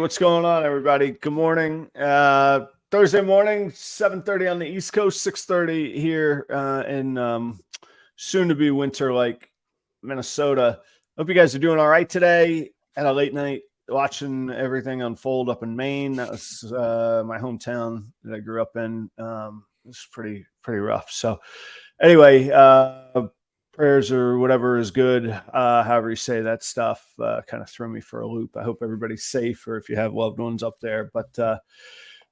what's going on, everybody? Good morning. Thursday morning, 7:30 on the East Coast, 6:30 here in soon-to-be winter-like Minnesota. Hope you guys are doing all right today. Had a late night watching everything unfold up in Maine. That was my hometown that I grew up in. It was pretty rough. So anyway, prayers or whatever is good. However you say that stuff kind of threw me for a loop. I hope everybody's safe, or if you have loved ones up there. But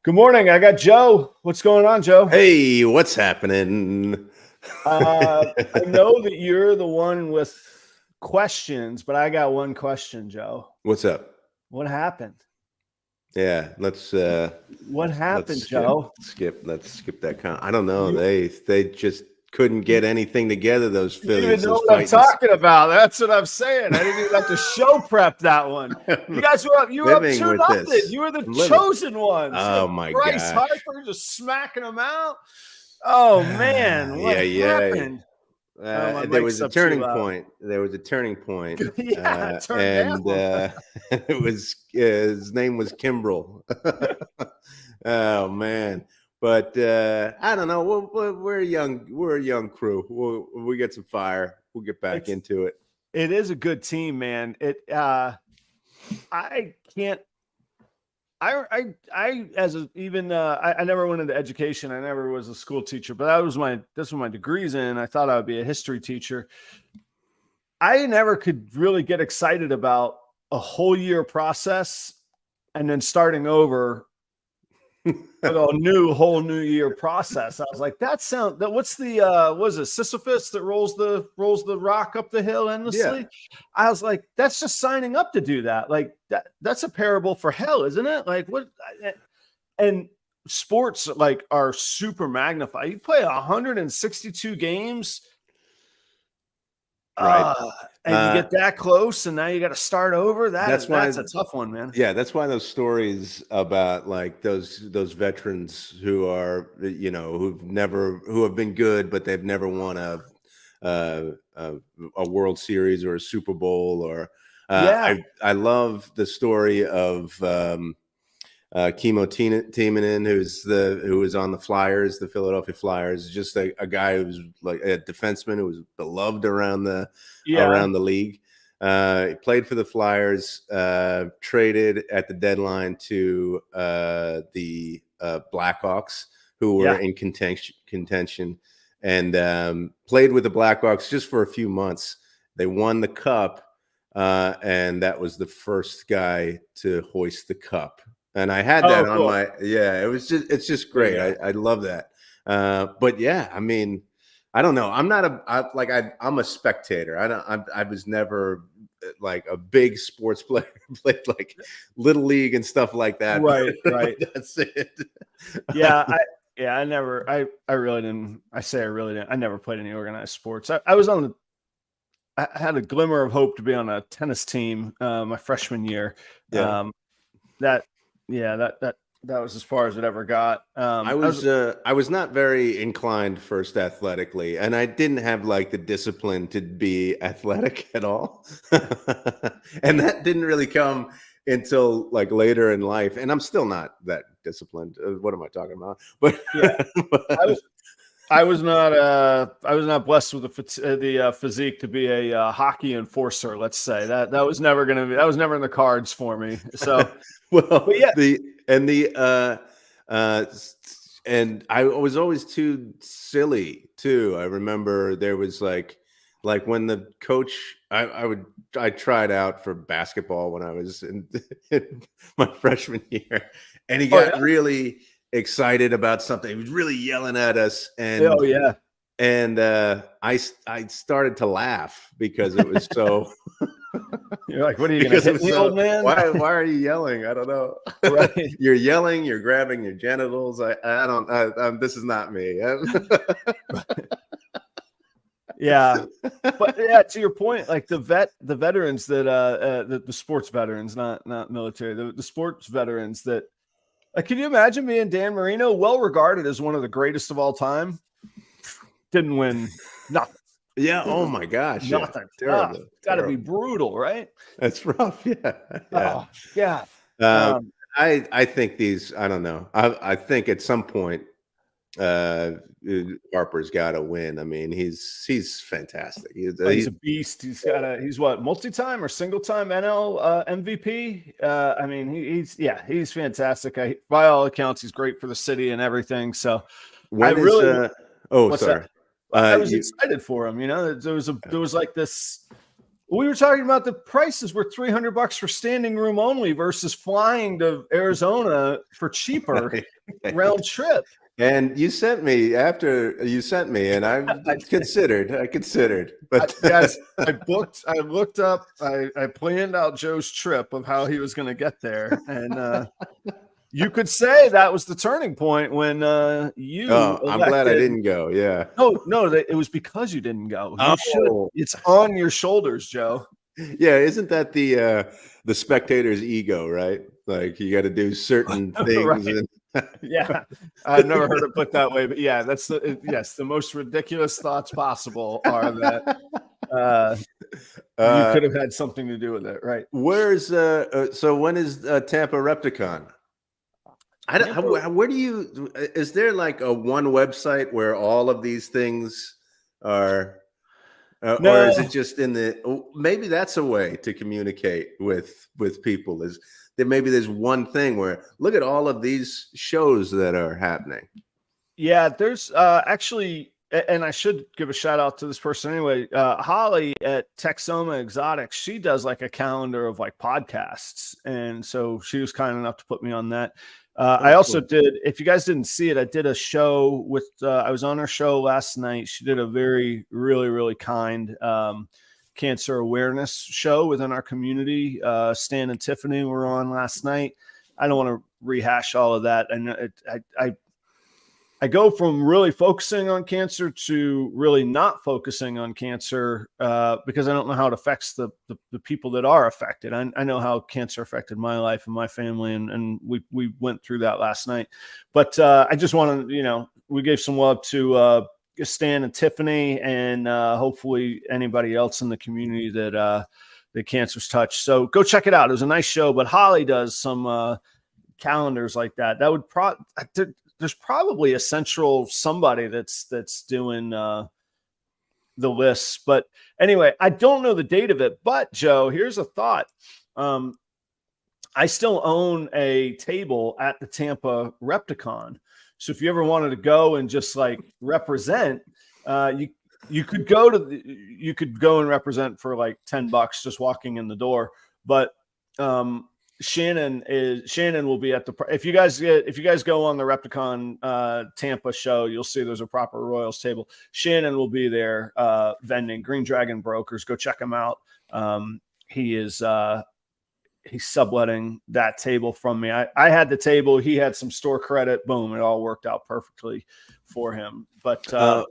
good morning. I got Joe. What's going on, Joe? Hey, what's happening? I know that you're the one with questions, but I got one question, Joe. What's up? What happened? Yeah, let's what happened, let's Joe? Let's skip that I don't know. They just couldn't get anything together, those You Phillies. don't even know what I'm talking about. That's what I'm saying. I didn't even have to show prep that one. You guys were up. You were up 2-0. You were the chosen ones. Oh my Bryce gosh. Harper just smacking them out. Oh man, what happened? There was a turning point. Yeah, and it was his name was Kimbrel. Oh man. But I don't know. We're a young crew. We get some fire. We'll get back into it. It is a good team, man. I never went into education. I never was a school teacher, but that's what my degree's in. I thought I would be a history teacher. I never could really get excited about a whole year process and then starting over with a whole new year process. I was like, what's the was it Sisyphus that rolls the rock up the hill endlessly? Yeah. I was like, that's just signing up to do that. Like that's a parable for hell, isn't it? Like what? And sports like are super magnified. You play 162 games. Right. And you get that close, and now you got to start over. That's a tough one, man. Yeah, that's why those stories about like those veterans who are, who have been good, but they've never won a World Series or a Super Bowl, or I love the story of Kimo Timonen, who was on the Flyers, the Philadelphia Flyers, just a guy who was like a defenseman who was beloved around the league. He played for the Flyers, traded at the deadline to the Blackhawks, who were in contention, and played with the Blackhawks just for a few months. They won the cup, and that was the first guy to hoist the cup. And I had that on my, it's just great. Yeah. I love that. But yeah, I mean, I don't know. I'm a spectator. I was never like a big sports player, played like Little League and stuff like that. Right. That's it. Yeah. I really didn't. I never played any organized sports. I had a glimmer of hope to be on a tennis team my freshman year. Yeah. That was as far as it ever got. I was not very inclined first athletically, and I didn't have like the discipline to be athletic at all. And that didn't really come until like later in life. And I'm still not that disciplined. What am I talking about? But yeah, I was not blessed with the physique to be a hockey enforcer. Let's say that was never in the cards for me. So, well, yeah. And I was always too silly too. I remember there was like when the coach, I tried out for basketball when I was in my freshman year, and he got really excited about something. He was really yelling at us, and I started to laugh because it was so. You're like, what are you going to hit me, old man? Why are you yelling? I don't know. Right. You're yelling. You're grabbing your genitals. This is not me. Yeah, but yeah, to your point, like the veterans that the sports veterans, not military, the sports veterans that, like, can you imagine being Dan Marino, well regarded as one of the greatest of all time, didn't win nothing. Yeah. Oh my gosh. Nothing. Yeah. Terrible. Got to be brutal, right? That's rough. Yeah. Oh, yeah. I think these. I don't know. I think at some point, Harper's got to win. I mean, he's fantastic. He's a beast. He's what, multi-time or single-time NL MVP. I mean, he's fantastic. By all accounts, he's great for the city and everything. So when sorry. I was excited for him. You know, there was like this. We were talking about the prices were $300 for standing room only versus flying to Arizona for cheaper round trip. And you sent me after you sent me, and I considered, but guys, I looked up, I planned out Joe's trip of how he was going to get there, and you could say that was the turning point when you. Oh, I'm glad I didn't go. Yeah. No, it was because you didn't go. It's on your shoulders, Joe. Yeah, isn't that the spectator's ego, right? Like you got to do certain things. Right. And yeah, I've never heard it put that way, but yeah, that's the most ridiculous thoughts possible are that you could have had something to do with it, right? Where's so when is Tampa Repticon? Where do you? Is there like a one website where all of these things are? No. Or is it just in the? Maybe that's a way to communicate with people. Is that maybe there's one thing where look at all of these shows that are happening. Yeah, there's actually, and I should give a shout out to this person anyway. Holly at Texoma Exotics, she does like a calendar of like podcasts, and so she was kind enough to put me on that. I also did, if you guys didn't see it, I did a show with, I was on her show last night. She did a really, really kind cancer awareness show within our community. Stan and Tiffany were on last night. I don't want to rehash all of that. And I go from really focusing on cancer to really not focusing on cancer because I don't know how it affects the people that are affected. I know how cancer affected my life and my family, and we went through that last night. But I just want to, we gave some love to Stan and Tiffany, and hopefully anybody else in the community that the cancer's touched. So go check it out. It was a nice show. But Holly does some calendars like that. That would there's probably a central somebody that's doing the lists. But anyway, I don't know the date of it. But Joe, here's a thought. I still own a table at the Tampa Repticon. So if you ever wanted to go and just like represent, you could go and represent for like $10 just walking in the door. But Shannon will be at the, if you guys go on the Repticon Tampa show, you'll see there's a Proper Royals table. Shannon will be there vending. Green Dragon Brokers, go check him out. He's subletting that table from me. I had the table, he had some store credit, boom, it all worked out perfectly for him. But so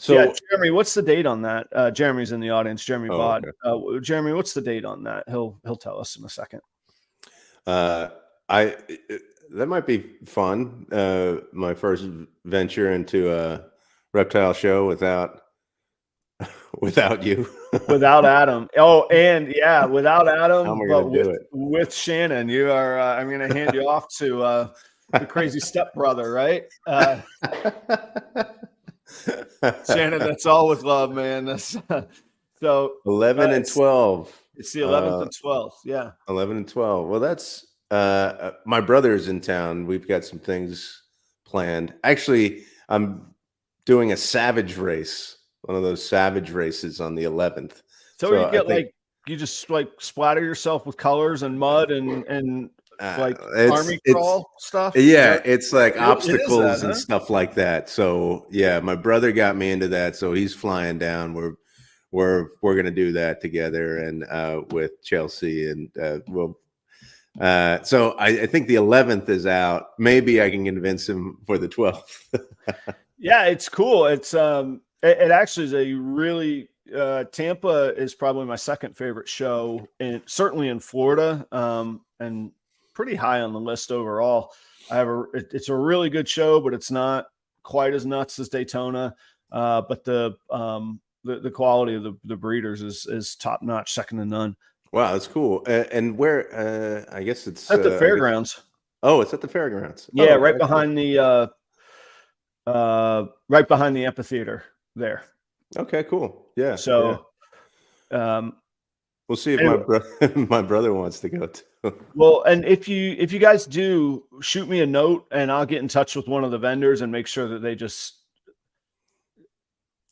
yeah, Jeremy, what's the date on that? Jeremy's in the audience, Jeremy Bod. Okay. Jeremy, what's the date on that? He'll tell us in a second. That might be fun. My first venture into a reptile show without you, without Adam. Oh, and yeah, without Adam, how am I gonna do it? With Shannon, you are. I'm going to hand you off to the crazy stepbrother, right? Shannon, that's all with love, man. That's so 11 and 12. It's the 11th and 12th. Yeah. 11 and 12. Well, that's my brother's in town. We've got some things planned. Actually, I'm doing a savage race, one of those savage races on the 11th. So you get you just like splatter yourself with colors and mud and like army crawl stuff. Yeah, it's like obstacles and stuff like that. So yeah, my brother got me into that. So he's flying down. We're gonna do that together and with Chelsea and so I think the 11th is out. Maybe I can convince him for the 12th. Yeah, it's cool. It's it actually is a really Tampa is probably my second favorite show, and certainly in Florida, and pretty high on the list overall. It's a really good show, but it's not quite as nuts as Daytona. But the quality of the breeders is top notch, second to none. Wow, that's cool. And where? I guess it's At the I guess. fairgrounds. Oh, it's at the fairgrounds. Yeah, Oh, right okay, cool. behind right behind the amphitheater there. Okay, cool. Yeah, yeah. So um We'll see if my anyway, brother my brother wants to go too. well, and if you guys do, shoot me a note and I'll get in touch with one of the vendors and make sure that they just,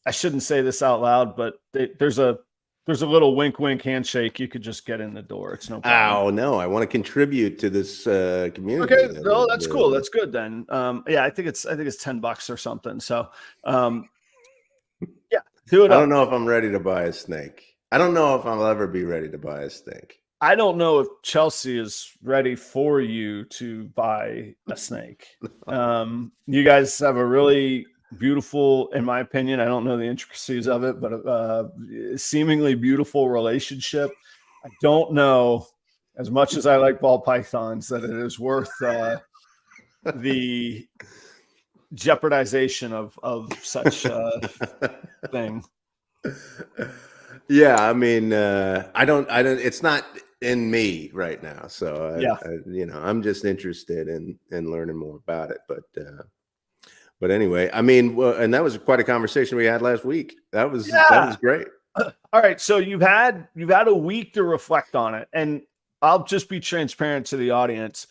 I shouldn't say this out loud, but there's a little wink wink handshake. You could just get in the door. It's no problem. Oh no, I want to contribute to this community. Okay, no, that's cool. That's good then. Yeah, I think it's $10 or something. So yeah, do it I up. don't know if I'm ready to buy a snake. I don't know if I'll ever be ready to buy a snake. I don't know if Chelsea is ready for you to buy a snake. You guys have a really beautiful, in my opinion, I don't know the intricacies of it, but seemingly beautiful relationship. I don't know, as much as I like ball pythons, that it is worth the jeopardization of such thing. Yeah, I mean, I don't. It's not in me right now, so Yeah. I'm just interested in learning more about it. But anyway, I mean, well, and that was quite a conversation we had last week. That was great. All right, so you've had a week to reflect on it, and I'll just be transparent to the audience.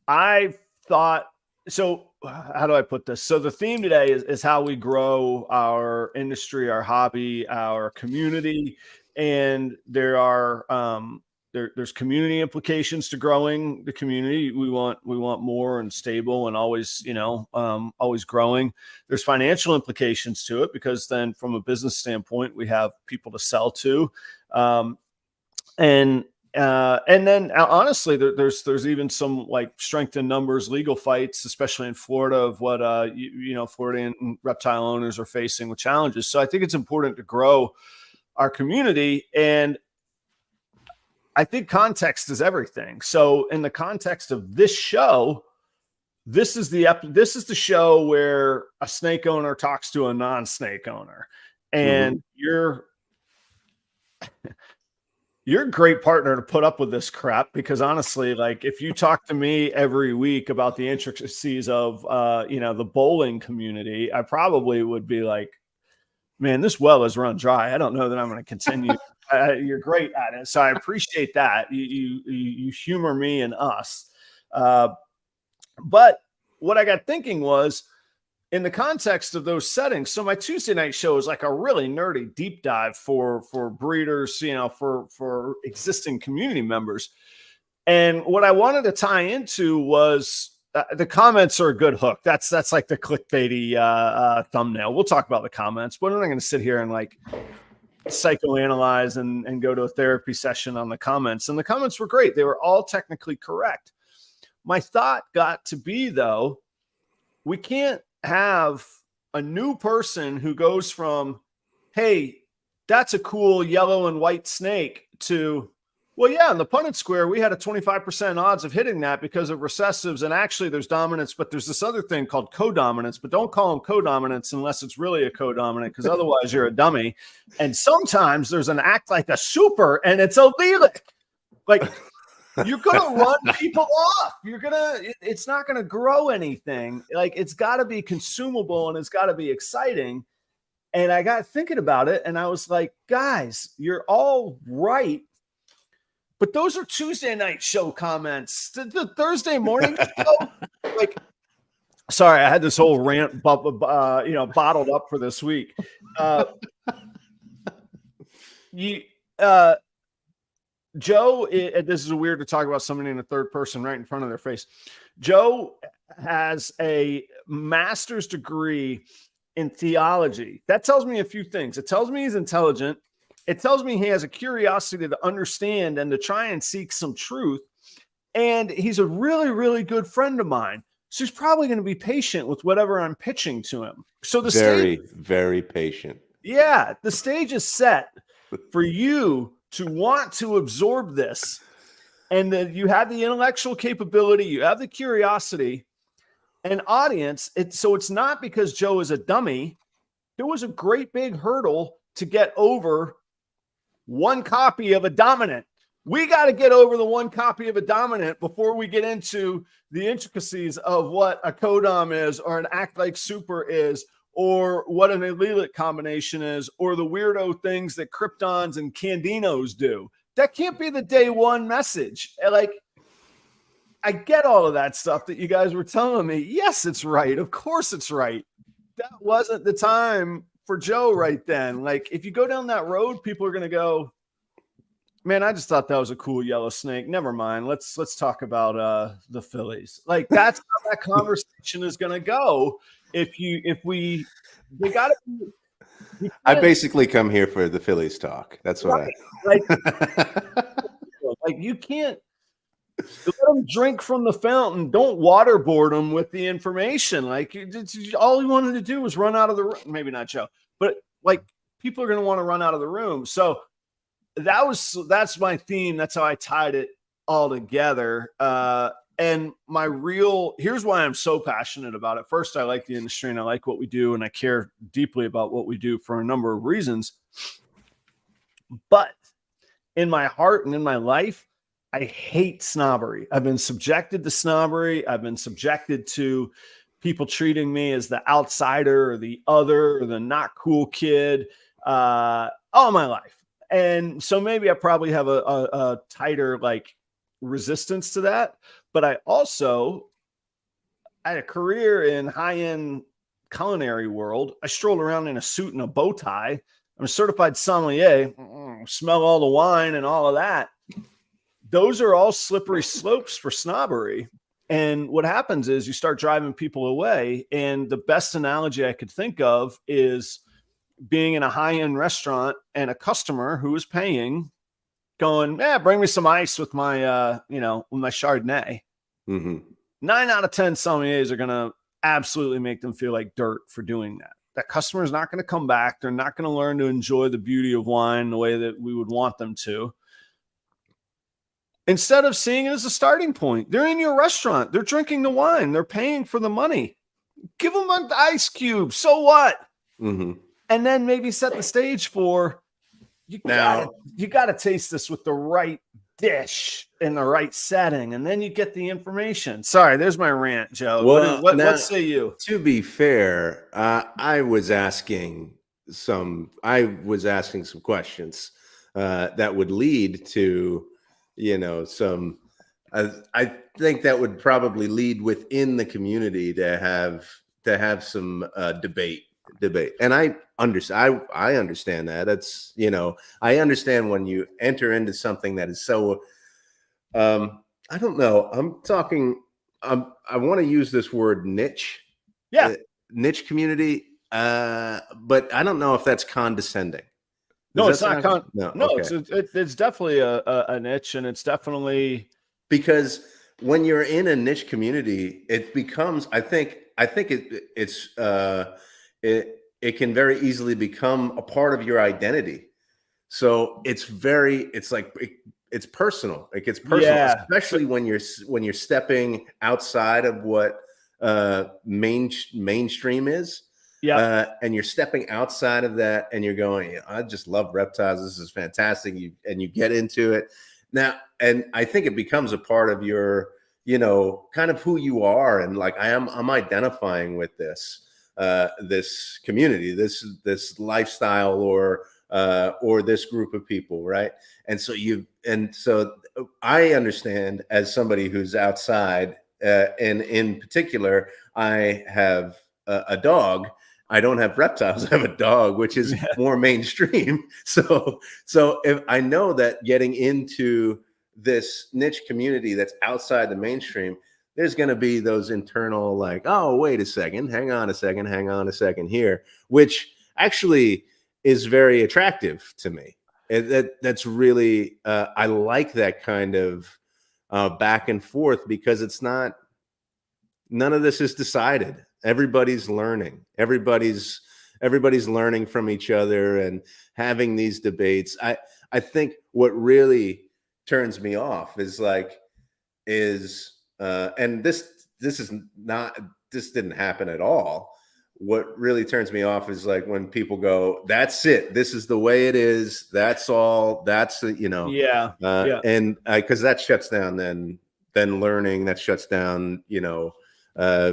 I thought, so how do I put this? So the theme today is how we grow our industry, our hobby, our community, and there are there's community implications to growing the community. We want more and stable and always, always growing. There's financial implications to it, because then from a business standpoint, we have people to sell to. And then honestly, there's even some like strength in numbers, legal fights, especially in Florida, of what Floridian reptile owners are facing with challenges. So I think it's important to grow our community, and I think context is everything. So in the context of this show, this is the show where a snake owner talks to a non-snake owner, and you're a great partner to put up with this crap, because honestly, like if you talk to me every week about the intricacies of the bowling community, I probably would be like, man, this well is run dry. I don't know that I'm going to continue. You're great at it, so I appreciate that. You humor me and us. But what I got thinking was, in the context of those settings, so my Tuesday night show is like a really nerdy deep dive for breeders, for existing community members. And what I wanted to tie into was the comments are a good hook. That's like the clickbaity thumbnail. We'll talk about the comments, but I'm not going to sit here and like psychoanalyze and go to a therapy session on the comments. And the comments were great. They were all technically correct. My thought got to be, though, we can't have a new person who goes from, hey, that's a cool yellow and white snake, to, well, yeah, in the Punnett Square, we had a 25% odds of hitting that because of recessives. And actually there's dominance, but there's this other thing called codominance, but don't call them codominance unless it's really a codominant, because otherwise you're a dummy. And sometimes there's an act like a super and it's allelic. Like, you're going to run people off. It's not going to grow anything. Like, it's got to be consumable and it's got to be exciting. And I got thinking about it and I was like, guys, you're all right. But those are Tuesday night show comments. The Thursday morning show, like, sorry, I had this whole rant, bottled up for this week. Joe, this is weird to talk about somebody in the third person right in front of their face. Joe has a master's degree in theology. That tells me a few things. It tells me he's intelligent. It tells me he has a curiosity to understand and to try and seek some truth. And he's a really, really good friend of mine. So he's probably going to be patient with whatever I'm pitching to him. So very patient. Yeah, the stage is set for you to want to absorb this, and that you have the intellectual capability, you have the curiosity, and audience. So it's not because Joe is a dummy. There was a great big hurdle to get over one copy of a dominant. We got to get over the one copy of a dominant before we get into the intricacies of what a codom is, or an act like super is, or what an allelic combination is, or the weirdo things that kryptons and candinos do. That can't be the day one message. Like, I get all of that stuff that you guys were telling me. Yes, it's right. Of course it's right. That wasn't the time for Joe right then. Like, if you go down that road, people are going to go, man, I just thought that was a cool yellow snake. Never mind. Let's talk about the Phillies. Like, that's how that conversation is going to go. They got to. I basically come here for the Phillies talk. That's what like you can't let them drink from the fountain. Don't waterboard them with the information. Like, all he wanted to do was run out of the room. Maybe not Joe, but like, people are going to want to run out of the room. So that's my theme. That's how I tied it all together. And here's why I'm so passionate about it. First, I like the industry and I like what we do, and I care deeply about what we do for a number of reasons. But in my heart and in my life, I hate snobbery. I've been subjected to snobbery. I've been subjected to people treating me as the outsider or the other or the not cool kid all my life. And so maybe I probably have a tighter like resistance to that. But I had a career in high-end culinary world. I strolled around in a suit and a bow tie. I'm a certified sommelier, smell all the wine and all of that. Those are all slippery slopes for snobbery. And what happens is you start driving people away. And the best analogy I could think of is being in a high-end restaurant and a customer who is paying going, bring me some ice with my, with my Chardonnay. Mm-hmm. 9 out of 10 sommeliers are going to absolutely make them feel like dirt for doing that. That customer is not going to come back. They're not going to learn to enjoy the beauty of wine the way that we would want them to. Instead of seeing it as a starting point, they're in your restaurant. They're drinking the wine. They're paying for the money. Give them an ice cube. So what? Mm-hmm. And then maybe set the stage for, you got to taste this with the right dish in the right setting, and then you get the information. Sorry, there's my rant, Joe. Well, what say you? To be fair, I was asking some questions that would lead to, some. I think that would probably lead within the community to have some debate. And I understand that. That's, I understand when you enter into something that is so, I don't know. I want to use this word niche. Yeah. Niche community. But I don't know if that's condescending. No, it's not. No, okay. It's definitely a niche, and it's definitely, because when you're in a niche community, it becomes, I think it can very easily become a part of your identity. So it's personal. It gets personal, especially when you're stepping outside of what mainstream is. Yeah. And you're stepping outside of that and you're going, I just love reptiles. This is fantastic. And you get into it now. And I think it becomes a part of your, kind of who you are. And like, I'm identifying with this community, this lifestyle, or this group of people. Right. And so I understand, as somebody who's outside, and in particular, I have a dog. I don't have reptiles. I have a dog, which is more mainstream. So if I know that getting into this niche community that's outside the mainstream, there's going to be those internal, like, oh, wait a second, hang on a second here, which actually is very attractive to me. That's really, I like that kind of back and forth, because none of this is decided. Everybody's learning. Everybody's learning from each other and having these debates. I think what really turns me off is and this didn't happen at all, what really turns me off is like when people go, that's it, this is the way it is, that's all, that's Yeah. and because that shuts down then learning, that shuts down uh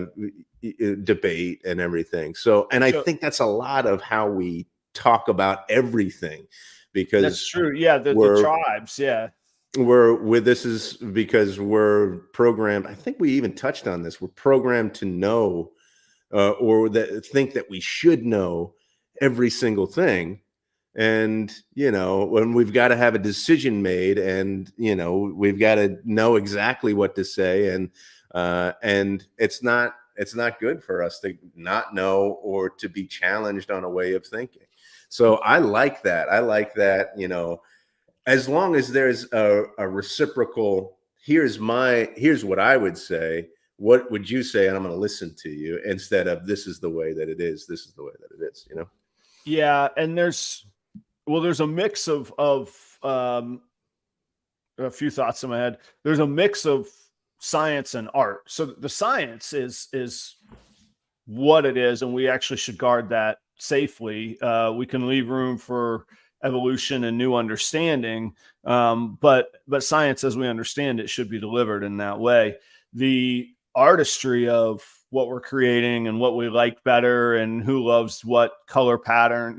debate and everything. So, and I think that's a lot of how we talk about everything, because that's true. Yeah, the tribes. Yeah, this is because we're programmed. I think we even touched on this. We're programmed to know, or that think that we should know every single thing. And when we've got to have a decision made, and we've got to know exactly what to say, and it's not good for us to not know or to be challenged on a way of thinking. So I like that. As long as there's a reciprocal, here's what I would say, what would you say, and I'm going to listen to you, instead of this is the way that it is, this is the way that it is. Yeah, and there's a mix of a few thoughts in my head. There's a mix of science and art. So the science is what it is, and we actually should guard that safely. We can leave room for evolution and new understanding, but science as we understand it should be delivered in that way. The artistry of what we're creating and what we like better and who loves what color pattern,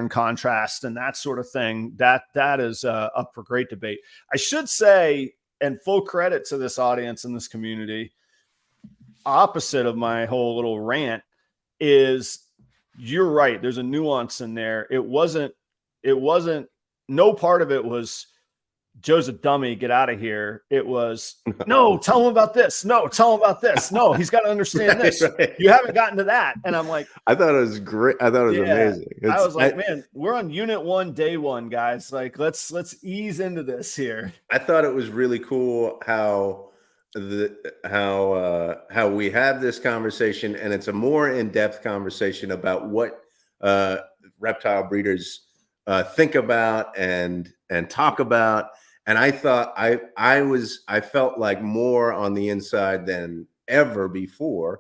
contrast and that sort of thing, that is up for great debate. I should say, and full credit to this audience and this community, opposite of my whole little rant is, you're right. There's a nuance in there. It wasn't, no part of it was Joe's a dummy, get out of here. It was, no, tell him about this. No, tell him about this. No, he's got to understand this. Right. You haven't gotten to that. And I'm like, I thought it was great. I thought it was amazing. I was like, man, we're on unit 1, day 1, guys. Like, let's ease into this here. I thought it was really cool how we have this conversation, and it's a more in-depth conversation about what reptile breeders think about and talk about. And I thought I felt like more on the inside than ever before,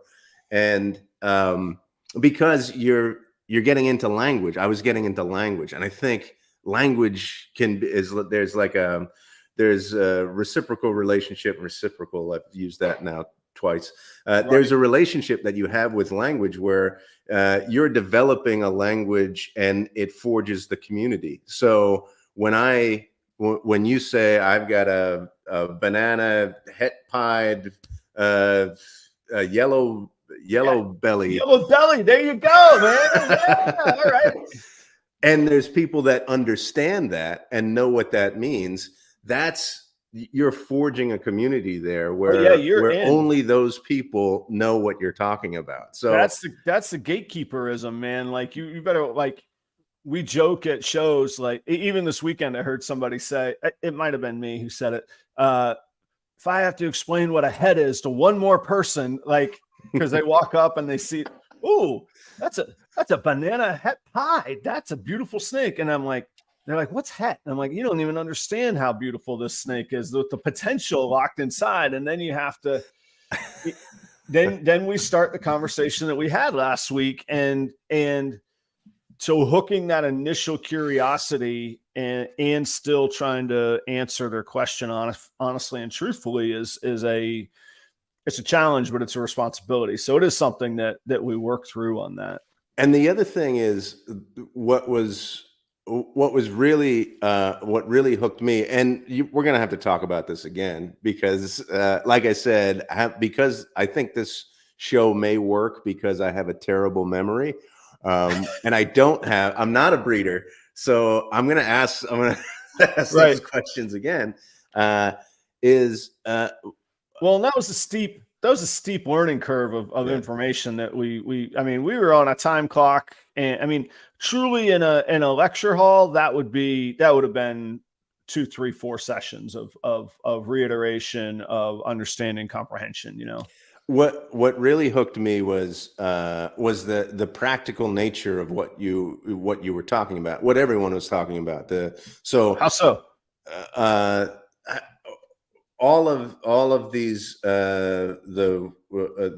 and because you're getting into language. I was getting into language, and I think language there's a reciprocal relationship. I've used that now twice. Right. There's a relationship that you have with language where you're developing a language and it forges the community. So when you say I've got a banana het pied yellow belly. Yellow belly, there you go, man. Yeah, all right. And there's people that understand that and know what that means. You're forging a community there where only those people know what you're talking about. So that's the gatekeeperism, man. Like you better, like, we joke at shows, like even this weekend, I heard somebody say, it might've been me who said it. If I have to explain what a head is to one more person, like, because they walk up and they see, oh, that's a banana het pie. That's a beautiful snake. And I'm like, they're like, what's het? And I'm like, you don't even understand how beautiful this snake is, with the potential locked inside. And then you have to, then we start the conversation that we had last week. And so hooking that initial curiosity and still trying to answer their question honestly and truthfully is it's a challenge, but it's a responsibility. So it is something that we work through on that. And the other thing is what really hooked me, and we're going to have to talk about this again, because like I said, because I think this show may work because I have a terrible memory. And I'm not a breeder. So I'm going to ask right. Those questions again. Well, and that was a steep learning curve of information that we were on a time clock, and truly in a lecture hall, that would have been 2, 3, 4 sessions of reiteration of understanding, comprehension, What really hooked me was the practical nature of what you were talking about, what everyone was talking about. How so? all of these the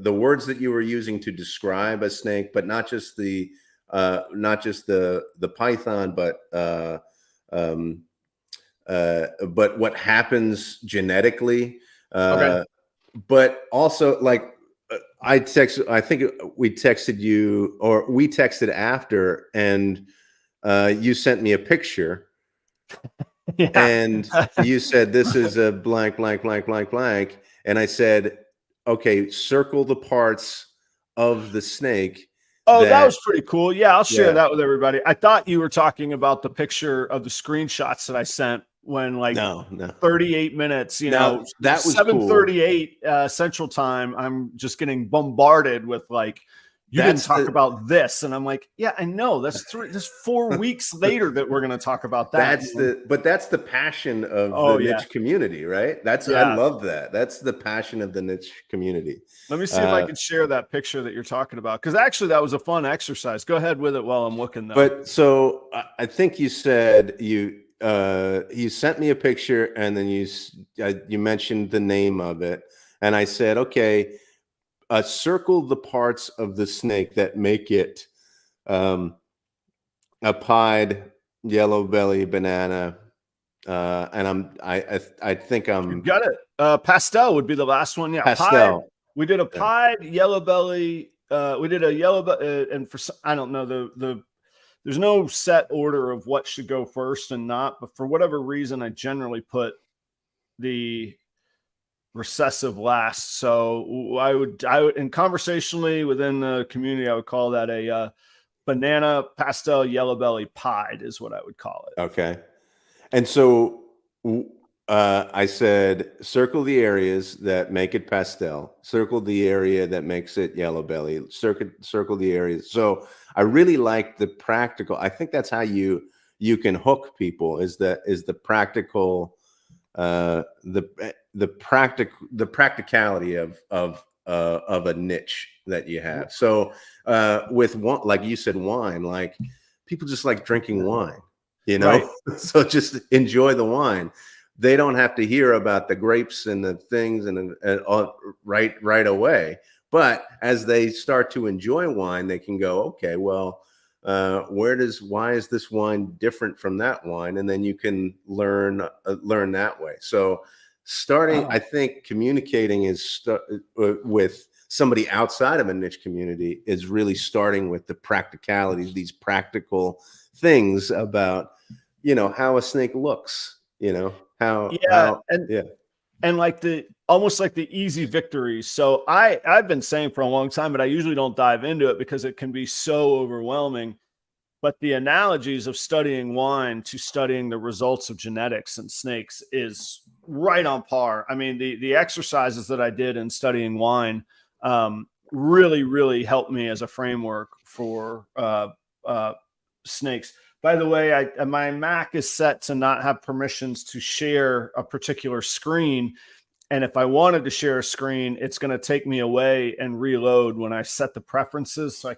words that you were using to describe a snake, but not just the python, but what happens genetically. Okay. But also, like, I think we texted you, or we texted after, and you sent me a picture, Yeah. and you said, this is a blank, blank, blank, blank, blank. And I said, okay, circle the parts of the snake. Oh, that was pretty cool. Yeah, I'll share Yeah. that with everybody. I thought you were talking about the picture of the screenshots that I sent when, like, No. 38 minutes, you Now, know, that was 7:38 Central Time. I'm just getting bombarded with, like, you didn't talk about this. And I'm like, yeah, I know. That's 4 weeks later that we're going to talk about that. That's the passion of the niche community, right? I love that. That's the passion of the niche community. Let me see if I can share that picture that you're talking about, because actually that was a fun exercise. Go ahead with it while I'm looking, though. But so I think you said you sent me a picture, and then you mentioned the name of it, and I said, okay, circle the parts of the snake that make it a pied yellow belly banana, and I think you got it. Pastel would be the last one. Yeah, pastel. Pied. We did a pied yellow belly. We did a yellow belly, and for I don't know there's no set order of what should go first and not, but for whatever reason, I generally put the recessive last. So I would, and conversationally within the community, I would call that a banana pastel yellow belly pied is what I would call it. Okay. And so I said, circle the areas that make it pastel, circle the area that makes it yellow belly, circle the areas. So I really like the practical. I think that's how you can hook people, is the practical, the practicality of a niche that you have. So with one, like you said, wine, like, people just like drinking wine, you know, right? So just enjoy the wine. They don't have to hear about the grapes and the things and right away. But as they start to enjoy wine, they can go, okay, well, why is this wine different from that wine? And then you can learn that way. So I think communicating with somebody outside of a niche community is really starting with the practicalities, these practical things about, how a snake looks, and like almost like the easy victories. So I've been saying for a long time, but I usually don't dive into it because it can be so overwhelming. But the analogies of studying wine to studying the results of genetics and snakes is right on par. I mean, the exercises that I did in studying wine really, really helped me as a framework for snakes. By the way, my Mac is set to not have permissions to share a particular screen. And if I wanted to share a screen, it's going to take me away and reload when I set the preferences. So I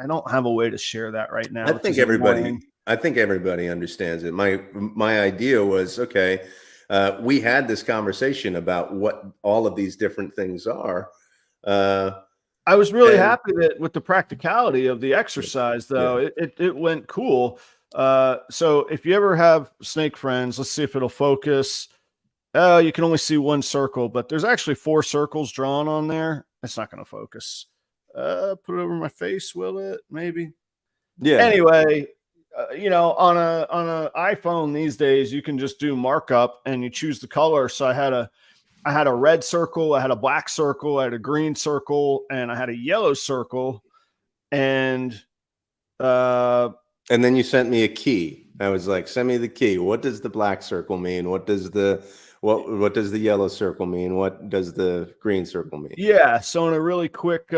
don't have a way to share that right now. I think everybody understands it. My idea was, okay, we had this conversation about what all of these different things are. I was really happy that with the practicality of the exercise, though, it went cool. So if you ever have snake friends, let's see if it'll focus. You can only see one circle, but there's actually 4 circles drawn on there. It's not going to focus. Put it over my face, will it? Maybe. Yeah. Anyway, on a iPhone these days, you can just do markup and you choose the color. So I had a red circle, I had a black circle, I had a green circle, and I had a yellow circle. And then you sent me a key. I was like, send me the key. What does the black circle mean? What does the yellow circle mean? What does the green circle mean? Yeah. So in a really quick,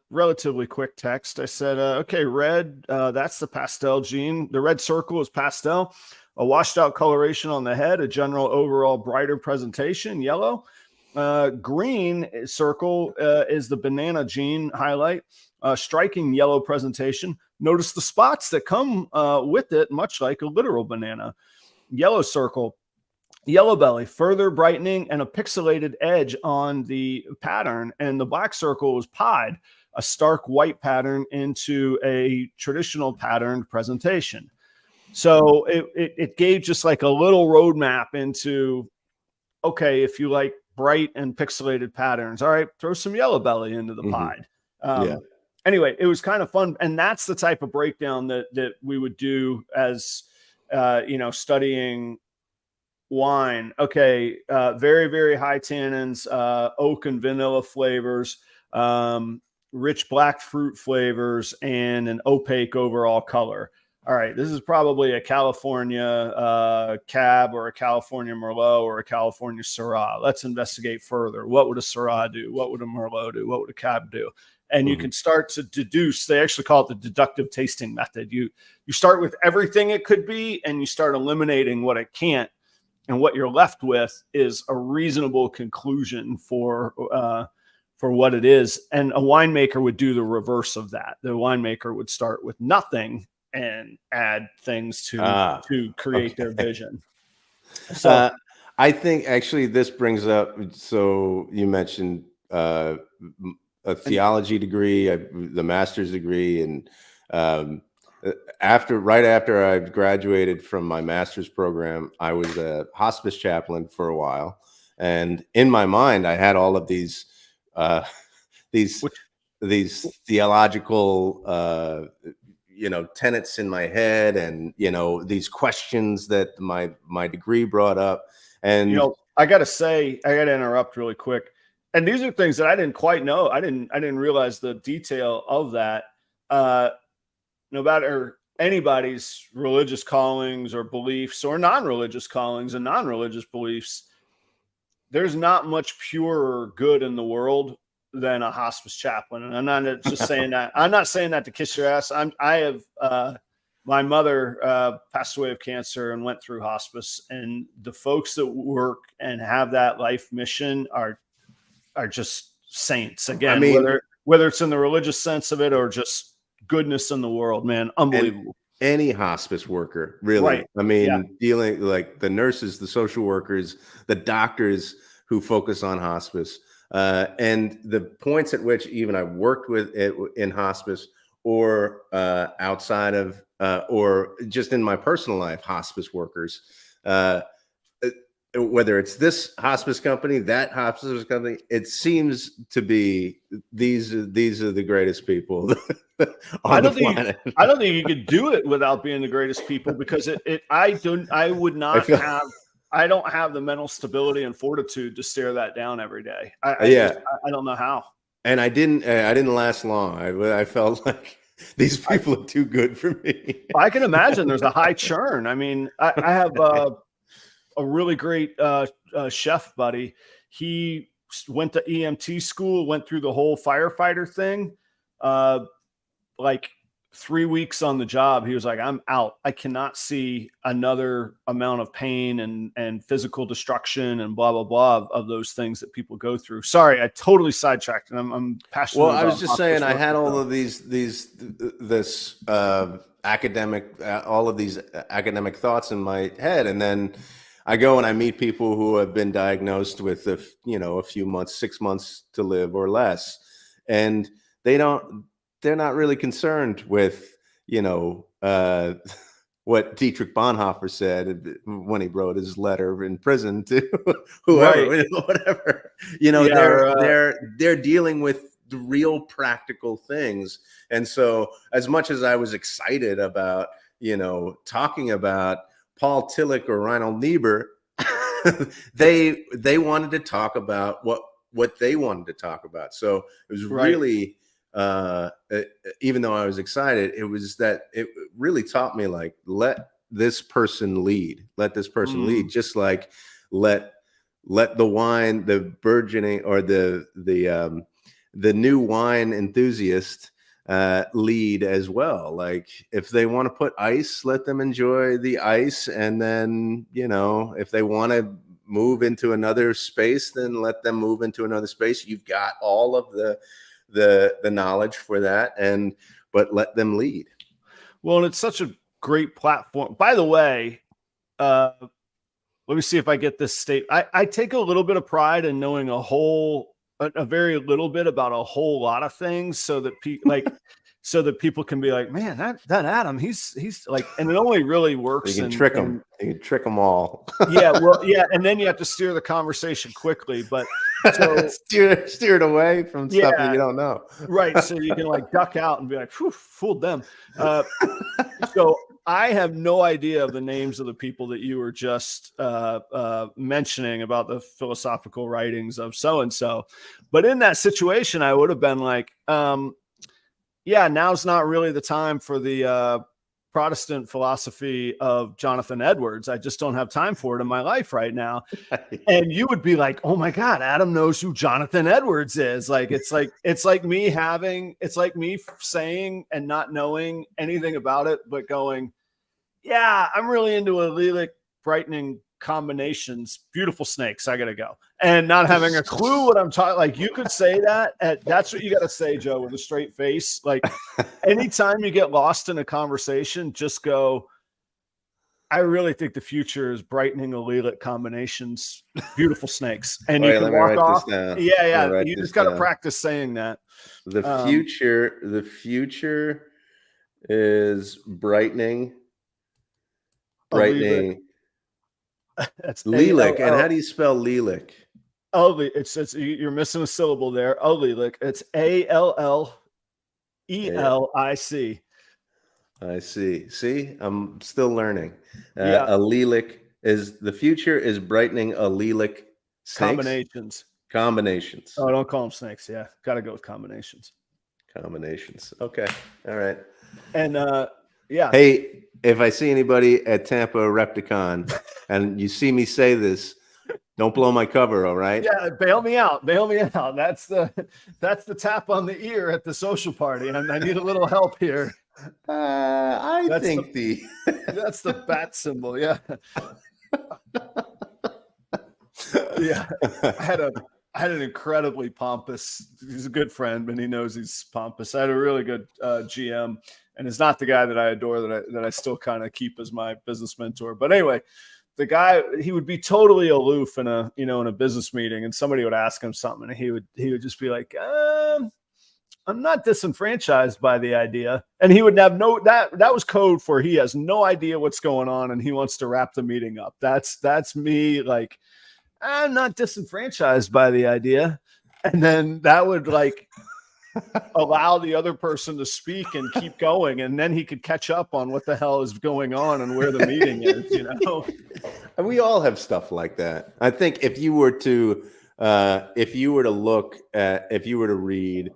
relatively quick text, I said, okay, red, that's the pastel gene. The red circle is pastel, a washed out coloration on the head, a general overall brighter presentation, yellow. Green circle is the banana gene highlight, striking yellow presentation. Notice the spots that come with it, much like a literal banana. Yellow circle, yellow belly, further brightening, and a pixelated edge on the pattern. And the black circle was pied, a stark white pattern into a traditional patterned presentation. So it gave just like a little roadmap into, okay, if you like bright and pixelated patterns, all right, throw some yellow belly into the pied. Yeah. Anyway, it was kind of fun. And that's the type of breakdown that we would do as, studying wine. Okay. Very, very high tannins, oak and vanilla flavors, rich black fruit flavors, and an opaque overall color. All right, this is probably a California Cab or a California Merlot or a California Syrah. Let's investigate further. What would a Syrah do? What would a Merlot do? What would a Cab do? And you can start to deduce. They actually call it the deductive tasting method. You start with everything it could be, and you start eliminating what it can't. And what you're left with is a reasonable conclusion for what it is. And a winemaker would do the reverse of that. The winemaker would start with nothing and add things to create their vision. So I think actually this brings up, so you mentioned a theology degree, the master's degree, and right after I graduated from my master's program, I was a hospice chaplain for a while, and in my mind, I had all of these theological tenets in my head, and these questions that my degree brought up. And I gotta interrupt really quick. And these are things that I didn't quite know. I didn't realize the detail of that. No matter anybody's religious callings or beliefs, or non-religious callings and non-religious beliefs, there's not much purer good in the world than a hospice chaplain. And I'm not just saying that. I'm not saying that to kiss your ass. My mother passed away of cancer and went through hospice, and the folks that work and have that life mission are just saints. Again, I mean, whether it's in the religious sense of it or just goodness in the world, man, unbelievable. Any hospice worker, really. Right. I mean, dealing like the nurses, the social workers, the doctors who focus on hospice, and the points at which even I've worked with it in hospice or outside of, or just in my personal life, hospice workers, whether it's this hospice company, that hospice company, it seems to be these are the greatest people on the planet. I don't think you could do it without being the greatest people, because I don't have the mental stability and fortitude to stare that down every day. I don't know how. And I didn't last long. I felt like these people are too good for me. I can imagine there's a high churn. I mean, I have a really great chef buddy. He went to EMT school, went through the whole firefighter thing. Like 3 weeks on the job, he was like, I'm out. I cannot see another amount of pain and physical destruction and blah, blah, blah of those things that people go through. Sorry, I totally sidetracked, and I'm passionate. Well, I was just saying, I had all of all of these academic thoughts in my head. And then I go and I meet people who have been diagnosed with a few months, 6 months to live or less. And they're not really concerned with, what Dietrich Bonhoeffer said when he wrote his letter in prison to whoever, right. Whatever, they're dealing with the real practical things. And so as much as I was excited about, talking about Paul Tillich or Reinhold Niebuhr, they wanted to talk about what they wanted to talk about. So it was really, even though I was excited, it really taught me, like, let this person lead, lead, just like let the wine, the burgeoning or the new wine enthusiast lead as well. Like, if they want to put ice, let them enjoy the ice. And then, if they want to move into another space, then let them move into another space. You've got all of the knowledge for that, but let them lead. Well, and it's such a great platform. By the way, let me see if I get this state. I take a little bit of pride in knowing a very little bit about a whole lot of things, so that so that people can be like, man, that Adam, he's like, and it only really works. You can trick them. You can trick them all. Yeah, well, yeah, and then you have to steer the conversation quickly, but so steer it away from stuff that you don't know. Right, so you can like duck out and be like, "Phew, fooled them." So I have no idea of the names of the people that you were just mentioning about the philosophical writings of so and so, but in that situation, I would have been like, yeah, now's not really the time for the Protestant philosophy of Jonathan Edwards. I just don't have time for it in my life right now. And you would be like, oh my God, Adam knows who Jonathan Edwards is. Like, it's like me saying and not knowing anything about it, but going, yeah, I'm really into allelic brightening combinations, beautiful snakes, I gotta go, and not having a clue what I'm talking. Like, you could say that, and that's what you got to say, Joe, with a straight face. Like, anytime you get lost in a conversation, just go, I really think the future is brightening allelic combinations, beautiful snakes, and you can walk off. Yeah, you just got to practice saying that. The future is brightening. That's Lilac. And how do you spell Lilac? It's you're missing a syllable there. Allelic. It's Allelic. I see. See, I'm still learning. Yeah. Allelic is the future is brightening allelic snakes? Combinations. Oh, don't call them snakes. Yeah, got to go with combinations. Okay. All right. And yeah. Hey, if I see anybody at Tampa Repticon and you see me say this, don't blow my cover, all right? Yeah, bail me out. That's the tap on the ear at the social party, and I need a little help here. That's the bat symbol. Yeah. Yeah. I had an incredibly pompous. He's a good friend, but he knows he's pompous. I had a really good GM. And it's not the guy that I adore that I still kind of keep as my business mentor. But anyway, the guy, he would be totally aloof in a business meeting, and somebody would ask him something, and he would just be like, I'm not disenfranchised by the idea. And he would have that was code for he has no idea what's going on and he wants to wrap the meeting up. That's me, like, I'm not disenfranchised by the idea. And then that would like allow the other person to speak and keep going, and then he could catch up on what the hell is going on and where the meeting is, And we all have stuff like that. I think if you were to read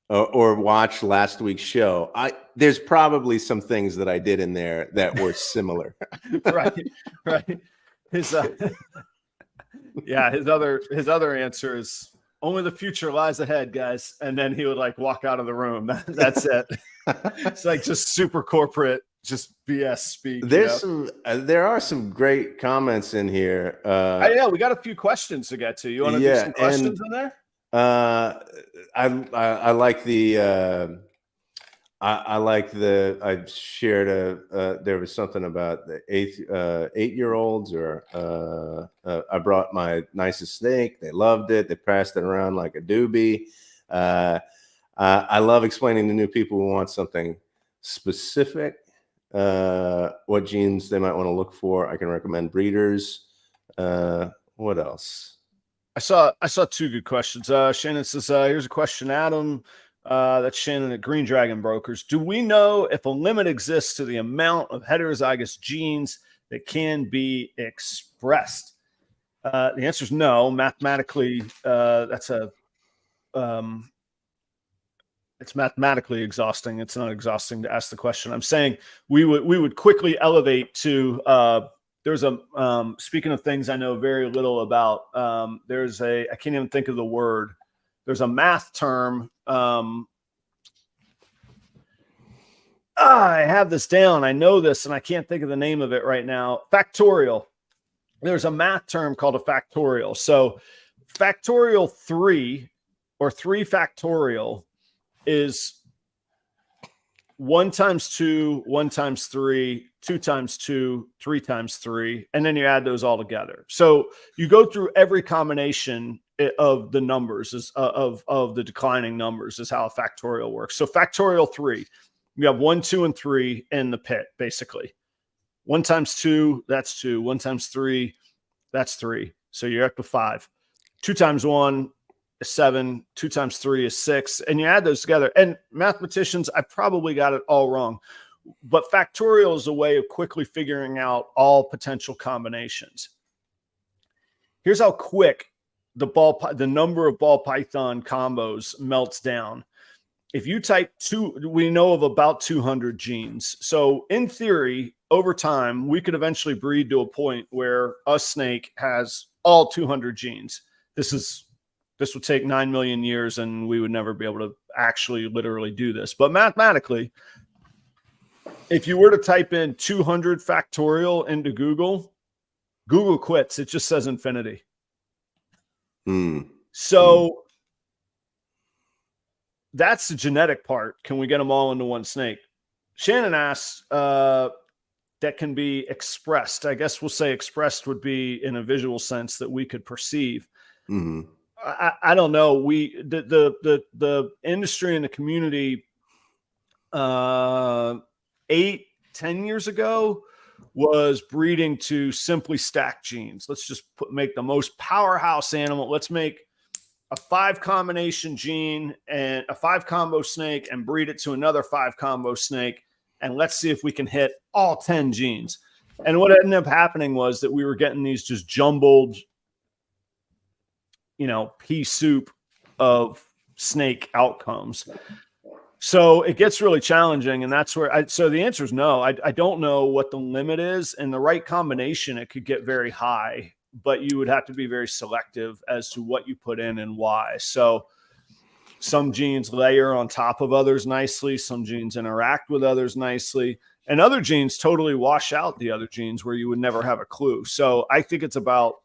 or watch last week's show, there's probably some things that I did in there that were similar. right. His other answer is, only the future lies ahead, guys. And then he would like walk out of the room. That's it. It's like just super corporate, just BS speak. There are some great comments in here. Yeah, we got a few questions to get to. You want to do some questions in there? I like the I shared there was something about the 8-year-olds, or I brought my nicest snake. They loved it. They passed it around like a doobie. I love explaining to new people who want something specific, what genes they might want to look for. I can recommend breeders. What else? I saw two good questions. Shannon says, here's a question, Adam. That's Shannon at Green Dragon Brokers. Do we know if a limit exists to the amount of heterozygous genes that can be expressed? The answer is no. Mathematically, it's mathematically exhausting. It's not exhausting to ask the question. I'm saying we would quickly elevate to. There's a speaking of things I know very little about. I can't even think of the word. There's a math term. I have this down. I know this, and I can't think of the name of it right now. Factorial. There's a math term called a factorial. So factorial 3 or 3 factorial is 1 times 2, 1 times 3, 2 times 2, 3 times 3, and then you add those all together. So you go through every combination of the numbers of the declining numbers is how a factorial works. So factorial 3, you have 1, 2, and 3 in the pit, basically. 1 times 2, that's 2. 1 times 3, that's 3. So you're up to 5. 2 times 1 is 7. 2 times 3 is 6. And you add those together. And mathematicians, I probably got it all wrong. But factorial is a way of quickly figuring out all potential combinations. Here's how quick the number of ball python combos melts down. If you type 2, we know of about 200 genes. So in theory, over time, we could eventually breed to a point where a snake has all 200 genes. This would take 9 million years, and we would never be able to actually literally do this. But mathematically, if you were to type in 200 factorial into Google, Google quits. It just says infinity. So that's the genetic part. Can we get them all into one snake? Shannon asks, that can be expressed. I guess we'll say expressed would be in a visual sense that we could perceive. I don't know. The industry and the community 8-10 years ago was breeding to simply stack genes. Let's just make the most powerhouse animal. Let's make a 5 combination gene and a 5 combo snake and breed it to another 5 combo snake. And let's see if we can hit all 10 genes. And what ended up happening was that we were getting these just jumbled, pea soup of snake outcomes. So it gets really challenging. And that's where so the answer is no. I don't know what the limit is. In the right combination, it could get very high, but you would have to be very selective as to what you put in and why. So some genes layer on top of others nicely. Some genes interact with others nicely. And other genes totally wash out the other genes where you would never have a clue. So I think it's about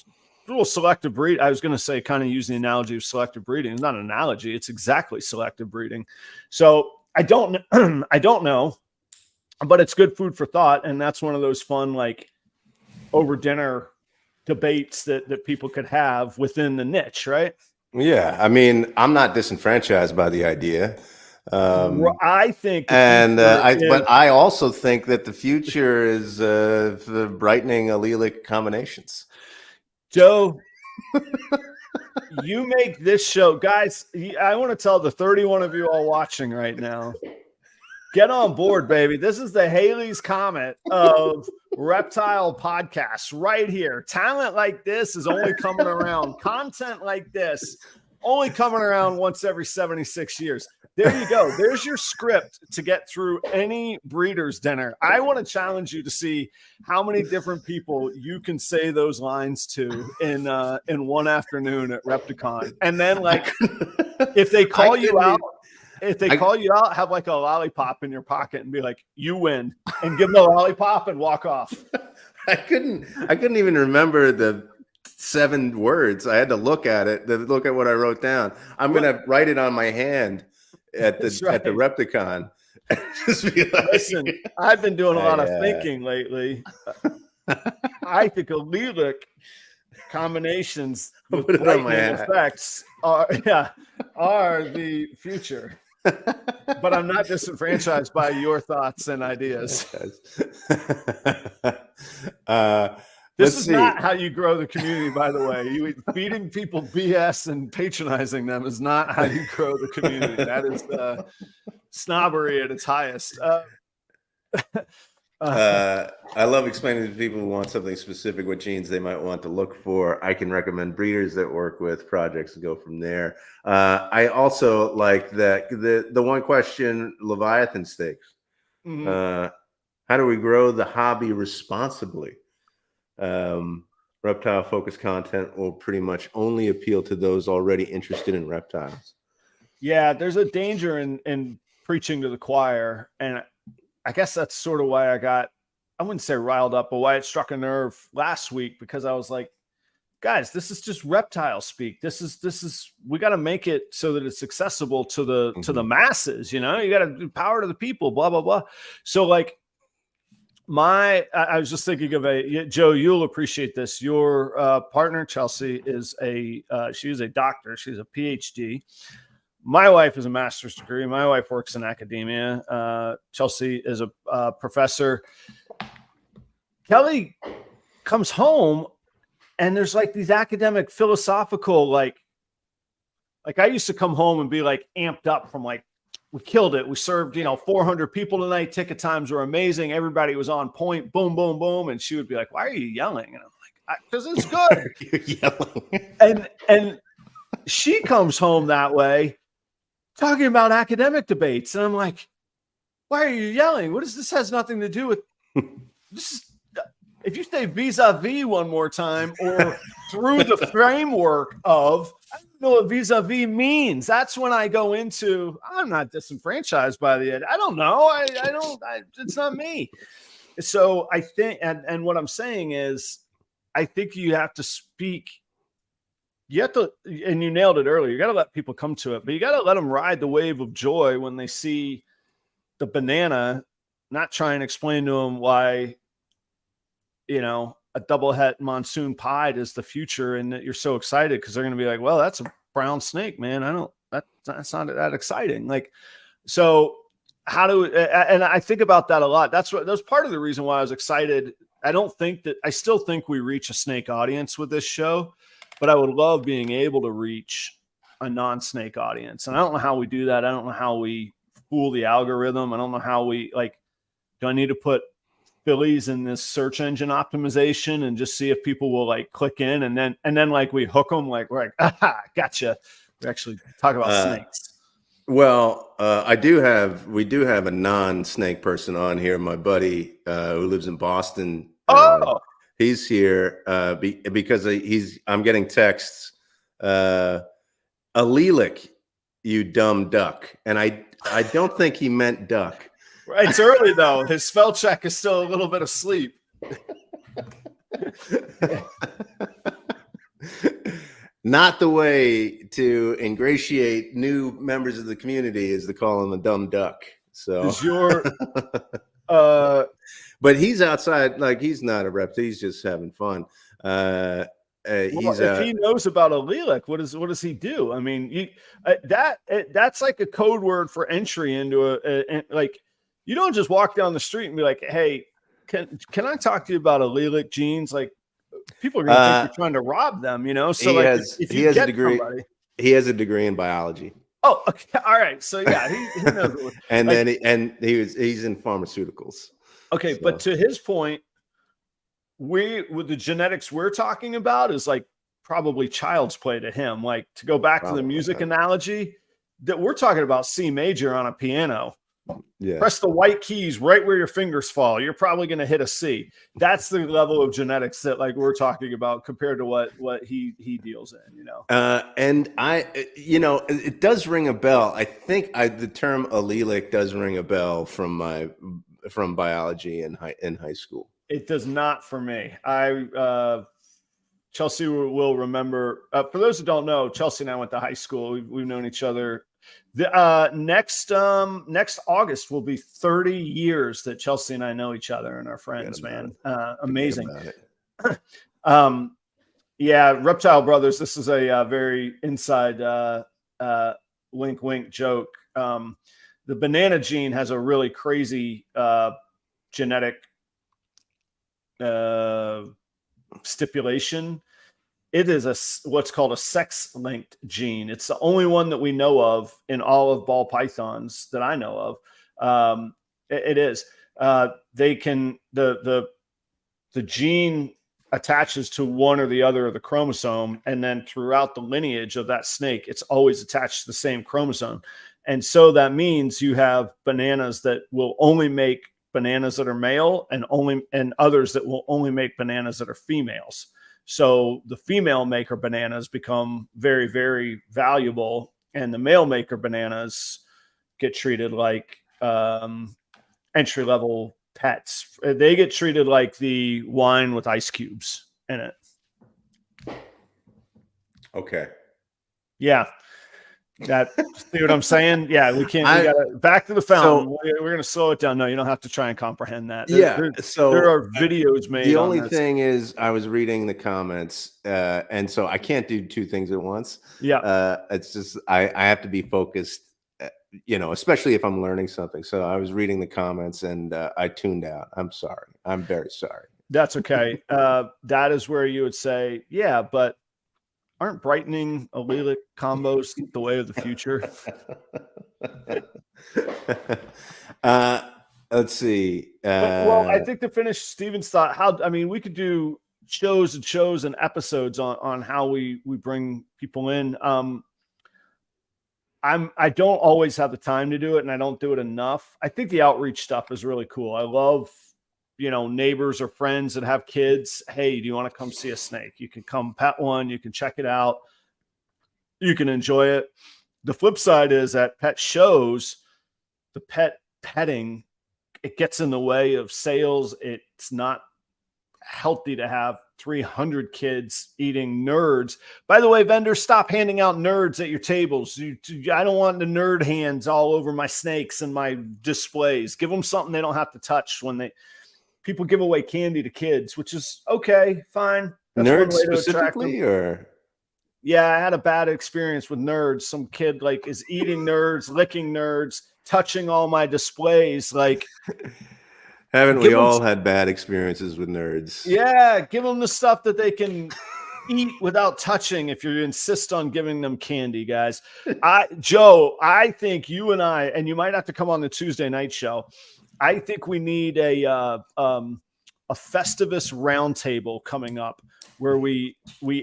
a little selective breed. I was going to say, kind of using the analogy of selective breeding. It's not an analogy. It's exactly selective breeding. So I don't know, but it's good food for thought. And that's one of those fun, like over dinner debates that people could have within the niche, right? Yeah, I mean, I'm not disenfranchised by the idea. I think, but I also think that the future is the brightening allelic combinations. Joe, you make this show, guys. I want to tell the 31 of you all watching right now, get on board, baby. This is the Halley's Comet of reptile podcasts right here. Talent like this is only coming around. Content like this only coming around once every 76 years. There you go. There's your script to get through any breeder's dinner. I want to challenge you to see how many different people you can say those lines to in one afternoon at Repticon. And then, like, if they call you out, have like a lollipop in your pocket and be like, "You win," and give them a lollipop and walk off. I couldn't even remember the 7 words. I had to look at it, to look at what I wrote down. I'm gonna write it on my hand at the Repticon. Just be like, listen, I've been doing a lot of thinking lately. I think allelic combinations with brightening effects are the future. But I'm not disenfranchised by your thoughts and ideas. This is not how you grow the community, by the way. Feeding people BS and patronizing them is not how you grow the community. That is snobbery at its highest. I love explaining to people who want something specific what genes they might want to look for. I can recommend breeders that work with projects to go from there. I also like the one question Leviathan stakes. How do we grow the hobby responsibly? Reptile focused content will pretty much only appeal to those already interested in reptiles. Yeah, there's a danger in preaching to the choir, and I guess that's sort of why I wouldn't say riled up, but why it struck a nerve last week, because I was like, guys, this is just reptile speak. This is we got to make it so that it's accessible to the masses. You know, you got to do power to the people. Blah blah blah. So like, I was just thinking of Joe. You'll appreciate this. Your partner Chelsea is she's a doctor. She's a PhD. My wife is a master's degree. My wife works in academia. Chelsea is a professor. Kelly comes home and there's like these academic philosophical, like I used to come home and be like amped up from like, we killed it. We served, 400 people tonight. Ticket times were amazing. Everybody was on point. Boom, boom, boom. And she would be like, why are you yelling? And I'm like, because it's good. You're yelling. And she comes home that way talking about academic debates. And I'm like, why are you yelling? This has nothing to do with this is, if you say vis-a-vis one more time or through the framework of, I don't know what vis-a-vis means. That's when I go into, I'm not disenfranchised by the, I don't know. It's not me. So I think, and what I'm saying is, I think you have to speak, you have to, and you nailed it earlier. You got to let people come to it, but you got to let them ride the wave of joy when they see the banana, not try and explain to them why, a double het monsoon pied is the future and that you're so excited because they're going to be like, well, that's a brown snake, man. That's not that exciting. Like, so and I think about that a lot. That was part of the reason why I was excited. I still think we reach a snake audience with this show, but I would love being able to reach a non-snake audience. And I don't know how we do that. I don't know how we fool the algorithm. I don't know how do I need to put Phillies in this search engine optimization and just see if people will like click in and then like we hook them like we're like, aha, gotcha. We actually talk about snakes. Well, we do have a non-snake person on here. My buddy who lives in Boston. He's here because I'm getting texts. Allelic, you dumb duck. And I don't think he meant duck. Right, it's early though. His spell check is still a little bit asleep. Not the way to ingratiate new members of the community is to call him a dumb duck. So, but he's outside, like he's not a rep. He's just having fun. If he knows about allelic, what does he do? I mean, that's like a code word for entry into like. You don't just walk down the street and be like, hey, can I talk to you about allelic genes? Like people are going to think you're trying to rob them, So he has a degree. He has a degree in biology. Oh, okay. All right. So yeah, he knows. And he's in pharmaceuticals. Okay. So. But to his point, with the genetics we're talking about is like probably child's play to him. Like to go back to the music analogy that we're talking about C major on a piano. Yeah. Press the white keys right where your fingers fall. You're probably going to hit a C. That's the level of genetics that like we're talking about compared to what he deals in, And it does ring a bell. I think the term allelic does ring a bell from biology in high school. It does not for me. Chelsea will remember. For those who don't know, Chelsea and I went to high school. We've known each other. Next August will be 30 years that Chelsea and I know each other and our friends, man. Amazing. Yeah. Reptile Brothers. This is a very inside wink, wink joke. The banana gene has a really crazy genetic stipulation. It is what's called a sex-linked gene. It's the only one that we know of in all of ball pythons that I know of. It is. They can the gene attaches to one or the other of the chromosome, and then throughout the lineage of that snake, it's always attached to the same chromosome. And so that means you have bananas that will only make bananas that are male, and others that will only make bananas that are females. So the female maker bananas become very, very valuable, and the male maker bananas get treated like entry-level pets. They get treated like the wine with ice cubes in it. Okay. Yeah. That, see what I'm saying? Yeah, we can't. We got to back to the fountain. So We're going to slow it down. No, you don't have to try and comprehend that. yeah. There So are videos the made on only this. thing is, I was reading the comments, and so I can't do two things at once. Yeah, It's just I have to be focused, especially if I'm learning something. So I was reading the comments and I tuned out. I'm sorry. I'm very sorry. that's okay. That is where you would say, yeah, but aren't brightening allelic combos the way of the future? Let's see. Well, I think to finish Steven's thought, we could do shows and shows and episodes on how we bring people in. I don't always have the time to do it, and I don't do it enough. I think the outreach stuff is really cool. I love, neighbors or friends that have kids. Hey, do you want to come see a snake? You can come pet one. You can check it out. You can enjoy it. The flip side is at pet shows, the petting, it gets in the way of sales. It's not healthy to have 300 kids eating nerds. By the way, vendors, stop handing out nerds at your tables. I don't want the nerd hands all over my snakes and my displays. Give them something they don't have to touch when people give away candy to kids, which is okay, fine. That's nerds specifically, or yeah, I had a bad experience with nerds. Some kid is eating nerds, licking nerds, touching all my displays. Haven't we all had bad experiences with nerds? Yeah, give them the stuff that they can eat without touching if you insist on giving them candy, guys. Joe, I think you and you might have to come on the Tuesday night show. I think we need a Festivus roundtable coming up where we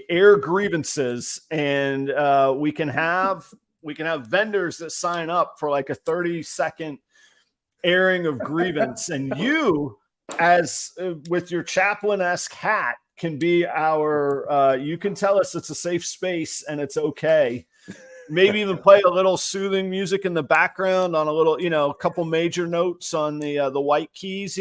air grievances, and we can have vendors that sign up for a 30-second airing of grievance, and you, as with your chaplain-esque hat, can be our you can tell us it's a safe space and it's okay. Maybe even play a little soothing music in the background on a little, a couple major notes on the white keys.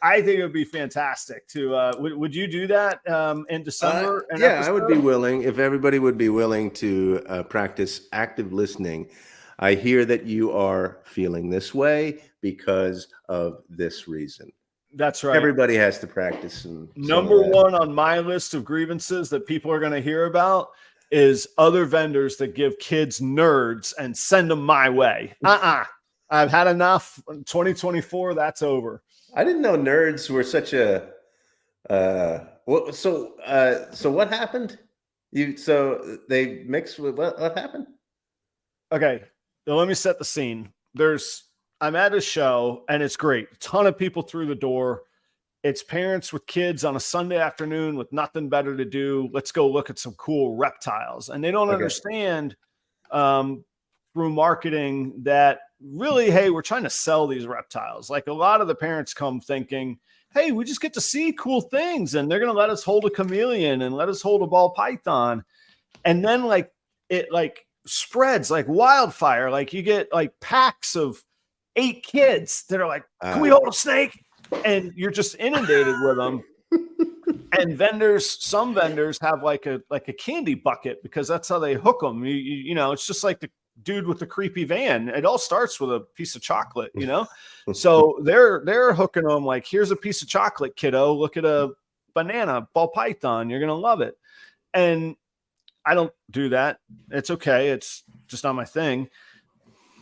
I think it would be fantastic to. Would you do that in December? Yeah, I would be willing, if everybody would be willing to practice active listening. I hear that you are feeling this way because of this reason. That's right. Everybody has to practice. Number one on my list of grievances that people are going to hear about is other vendors that give kids nerds and send them my way. I've had enough. 2024, that's over. I didn't know nerds were such a. So what happened? So they mixed with what happened? Okay, so let me set the scene. I'm at a show and it's great. A ton of people through the door. It's parents with kids on a Sunday afternoon with nothing better to do. Let's go look at some cool reptiles. And they don't understand through marketing that really, hey, we're trying to sell these reptiles. A lot of the parents come thinking, hey, we just get to see cool things, and they're going to let us hold a chameleon and let us hold a ball python. And then it spreads like wildfire. You get packs of 8 kids that are like, can we hold a snake? And you're just inundated with them. And some vendors have like a candy bucket because that's how they hook them. It's just like the dude with the creepy van. It all starts with a piece of chocolate, So they're hooking them here's a piece of chocolate, kiddo. Look at a banana ball python. You're gonna love it. And I don't do that. It's okay. It's just not my thing.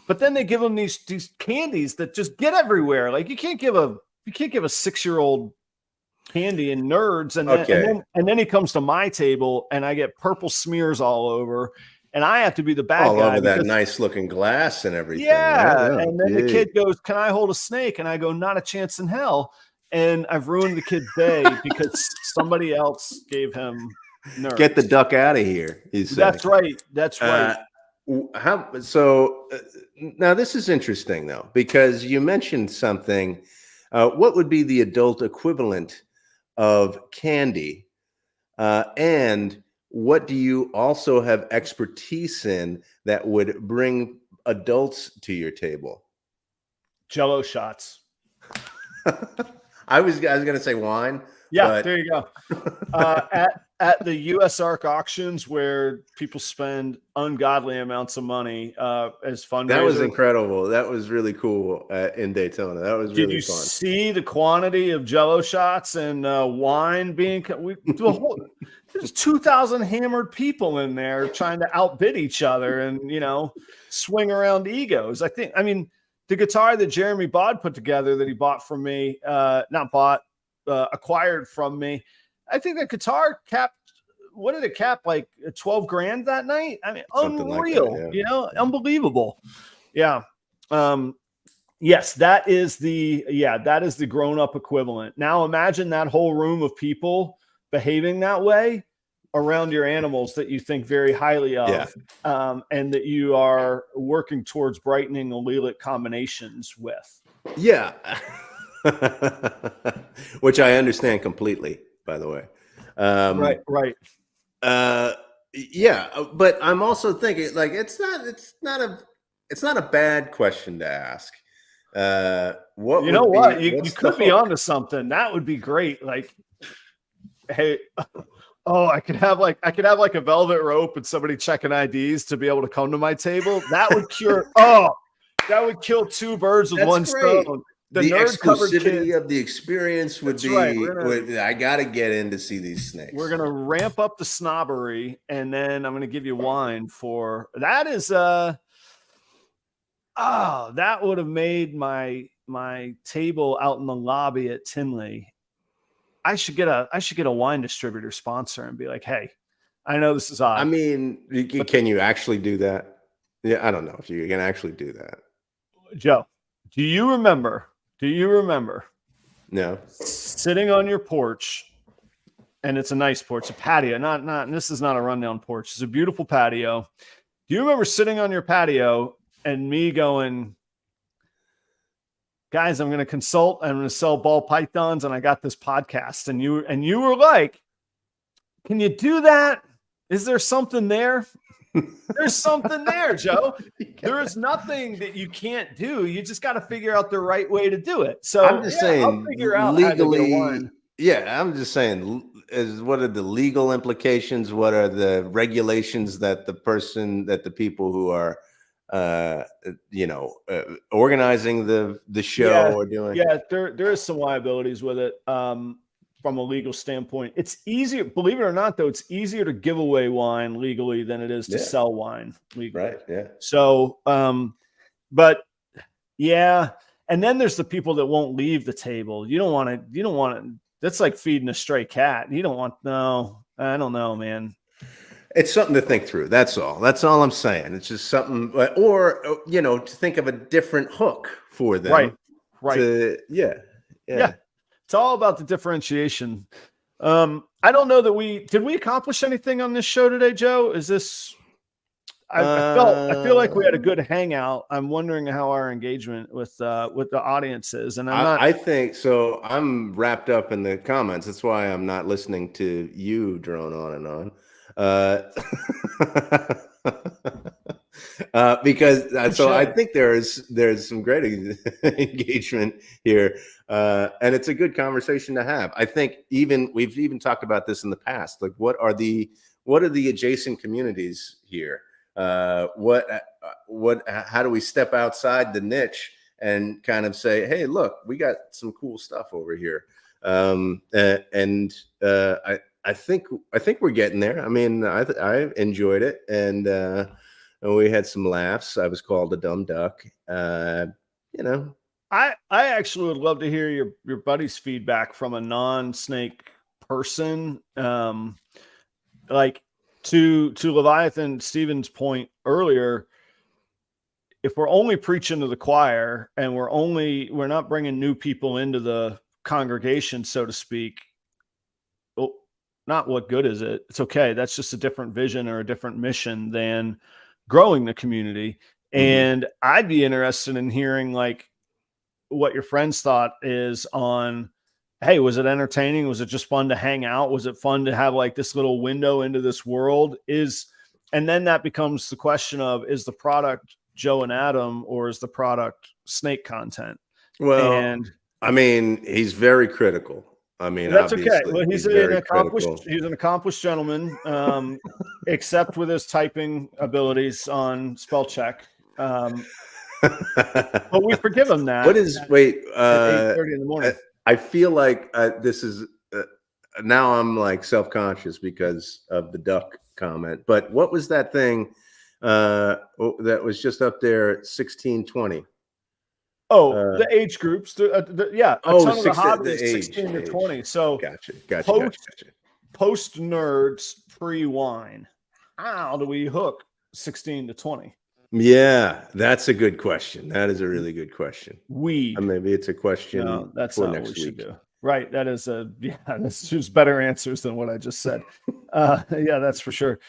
But then they give them these candies that just get everywhere. You can't give a 6-year-old candy and nerds. And then he comes to my table and I get purple smears all over, and I have to be the bad guy. All over that nice looking glass and everything. Yeah. Right? And then the kid goes, can I hold a snake? And I go, not a chance in hell. And I've ruined the kid's day because somebody else gave him nerds. Get the duck out of here. That's right. That's right. Now this is interesting though, because you mentioned something. What would be the adult equivalent of candy? And what do you also have expertise in that would bring adults to your table? Jello shots. I was going to say wine, Yeah, but there you go. At the US Arc auctions, where people spend ungodly amounts of money as fundraisers. that was incredible. That was really cool in Daytona. That was Did really you fun. see the quantity of Jello shots and wine being? There's 2,000 hammered people in there trying to outbid each other and swing around egos. I mean, the guitar that Jeremy Bod put together that he bought from me, acquired from me. I think that guitar capped. What did it cap? Like 12 grand that night? I mean, Something unreal. like that, yeah. Unbelievable. Yeah. Yes, that is the grown-up equivalent. Now imagine that whole room of people behaving that way around your animals that you think very highly of, and that you are working towards brightening allelic combinations with. Yeah. Which I understand completely, by the way. Right. Yeah, but I'm also thinking like it's not a bad question to ask. What you know would what? be, You could be onto something. That would be great. Like, hey, I could have like a velvet rope and somebody checking IDs to be able to come to my table. That would cure. That would kill two birds with one stone. The exclusivity of the experience would be. I got to get in to see these snakes. We're gonna ramp up the snobbery, and then I'm gonna give you wine for that. That would have made my table out in the lobby at Tinley. I should get a wine distributor sponsor and be like, hey, I know this is odd. I mean, can you actually do that? Yeah, I don't know if you can actually do that. Joe, do you remember? No. Sitting on your porch, and it's a nice porch, a patio. Not. This is not a rundown porch. It's a beautiful patio. Do you remember sitting on your patio and me going, guys, I'm going to consult. I'm going to sell ball pythons, and I got this podcast. And you were like, can you do that? Is there something there? There's something there, Joe. There is nothing that you can't do. You just got to figure out the right way to do it. So I'm just saying, I'll figure out legally. Yeah, I'm just saying, what are the legal implications? What are the regulations that the people who are organizing the show are doing? Yeah, there is some liabilities with it. From a legal standpoint, it's easier, believe it or not, though, it's easier to give away wine legally than it is to sell wine legally. Right. Yeah. So, but yeah. And then there's the people that won't leave the table. You don't want to, that's like feeding a stray cat. I don't know, man. It's something to think through. That's all I'm saying. It's just something, or, to think of a different hook for them. Right. Yeah. It's all about the differentiation. I don't know that did we accomplish anything on this show today, Joe? Is this, I feel like we had a good hangout. I'm wondering how our engagement with the audience is. And I think so. I'm wrapped up in the comments. That's why I'm not listening to you drone on and on. Because I think there's some great engagement here, and it's a good conversation to have. I think we've even talked about this in the past. Like, what are the adjacent communities here? How do we step outside the niche and kind of say, hey, look, we got some cool stuff over here, I think we're getting there. I mean, I enjoyed it, and we had some laughs. I was called a dumb duck. I actually would love to hear your buddy's feedback from a non-snake person. Like to Leviathan Stephen's point earlier, if we're only preaching to the choir and we're not bringing new people into the congregation, so to speak, not what good is it? It's okay. That's just a different vision or a different mission than growing the community. Mm-hmm. And I'd be interested in hearing like what your friends thought is on, hey, was it entertaining? Was it just fun to hang out? Was it fun to have like this little window into this world? And then that becomes the question of, is the product Joe and Adam, or is the product snake content? Well, I mean, he's very critical I mean, That's okay. obviously, Well, he's very critical. an accomplished gentleman, except with his typing abilities on spell check. But we forgive him that. What is wait? At 8:30 in the morning. I feel like this is now I'm like self-conscious because of the duck comment. But what was that thing that was just up there at 1620? The age groups. A ton of the hobby is 16 to 20. So gotcha. Post nerds, pre-wine. How do we hook 16 to 20? Yeah, that's a good question. That is a really good question. Maybe it's a question that's for not next what we week. should do. Right. That's just better answers than what I just said. Yeah, that's for sure.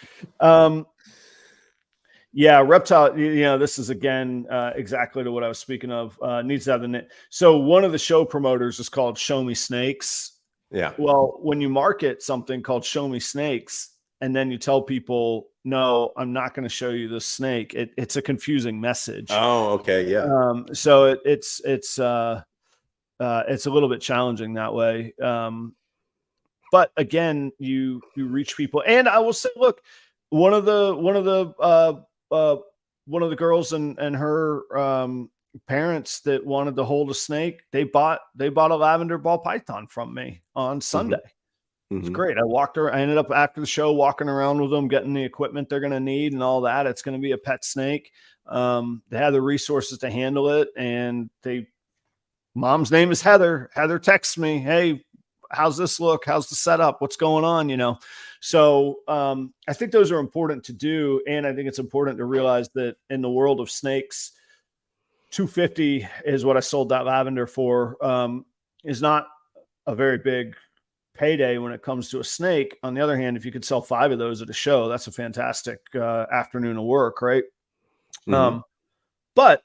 Reptile, this is again exactly to what I was speaking of. Needs to have the so one of the show promoters is called Show Me Snakes. Yeah. Well, when you market something called Show Me Snakes, and then you tell people, no, I'm not going to show you the snake, it's a confusing message. Oh, okay. Yeah. So it's a little bit challenging that way. But again, you reach people, and I will say, look, one of the girls and her parents that wanted to hold a snake, they bought a lavender ball python from me on Sunday. It's great. I ended up after the show walking around with them, getting the equipment they're going to need and all that. It's going to be a pet snake. They have the resources to handle it. And mom's name is Heather. Heather texts me, hey, how's this look? How's the setup? What's going on? So I think those are important to do. And I think it's important to realize that in the world of snakes, $250 is what I sold that lavender for, is not a very big payday when it comes to a snake. On the other hand, if you could sell 5 of those at a show, that's a fantastic afternoon of work, right? But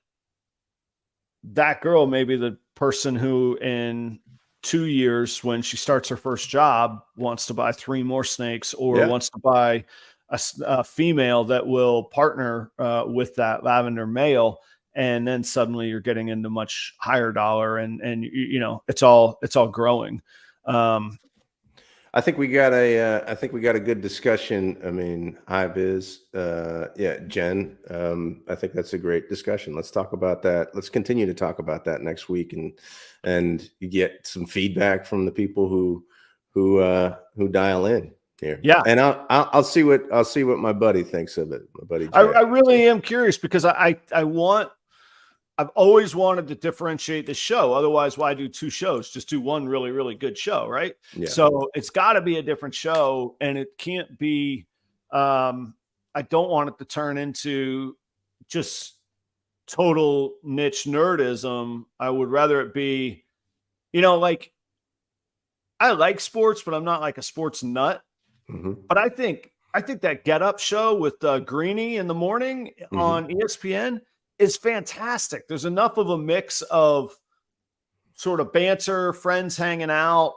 that girl may be the person who in 2 years, when she starts her first job, wants to buy 3 more snakes, or wants to buy a female that will partner with that lavender male. And then suddenly you're getting into much higher dollar, and it's all growing. I think we got a good discussion. I mean, hi Biz. Jen. I think that's a great discussion. Let's talk about that. Let's continue to talk about that next week, and you get some feedback from the people who dial in here. Yeah. And I'll see what my buddy thinks of it. My buddy Jack. I really am curious, because I've always wanted to differentiate the show. Otherwise, why do 2 shows? Just do one really, really good show, right? Yeah. So it's got to be a different show, and it can't be. I don't want it to turn into just total niche nerdism. I would rather it be, like, I like sports, but I'm not like a sports nut. But I think that Get Up show with Greeny in the morning on ESPN is fantastic. There's enough of a mix of sort of banter, friends hanging out.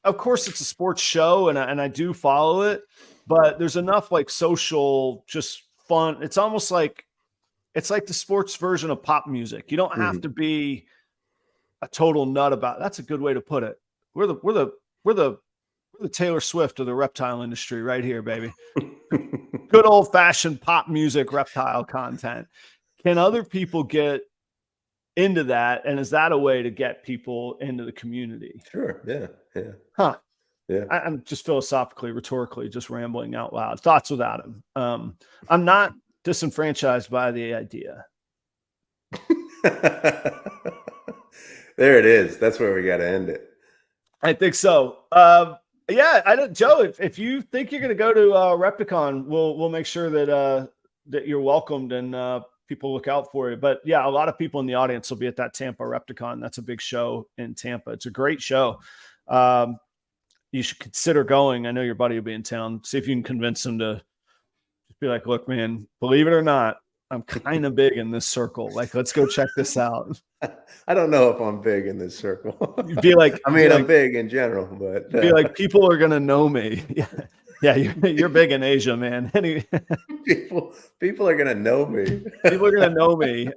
Of course, it's a sports show, and I do follow it, but there's enough like social, just fun. It's almost like it's like the sports version of pop music. You don't have to be a total nut about. That's a good way to put it. We're the Taylor Swift of the reptile industry right here, baby. Good old fashioned pop music, reptile content. Can other people get into that? And is that a way to get people into the community? Sure. Yeah. Yeah. I'm just philosophically, rhetorically, just rambling out loud. Thoughts without him. I'm not disenfranchised by the idea. There it is. That's where we got to end it. I think so. Joe, if you think you're going to go to Repticon, we'll make sure that you're welcomed, and people look out for you. But yeah, a lot of people in the audience will be at that Tampa Repticon. That's a big show in Tampa. It's a great show. You should consider going. I know your buddy will be in town. See if you can convince him to just be like, look, man, believe it or not, I'm kind of big in this circle. Like, let's go check this out. I don't know if I'm big in this circle. You'd be like, I'm big in general, but be like, people are going to know me. Yeah. Yeah, you're big in Asia, man. People are gonna know me. People are gonna know me,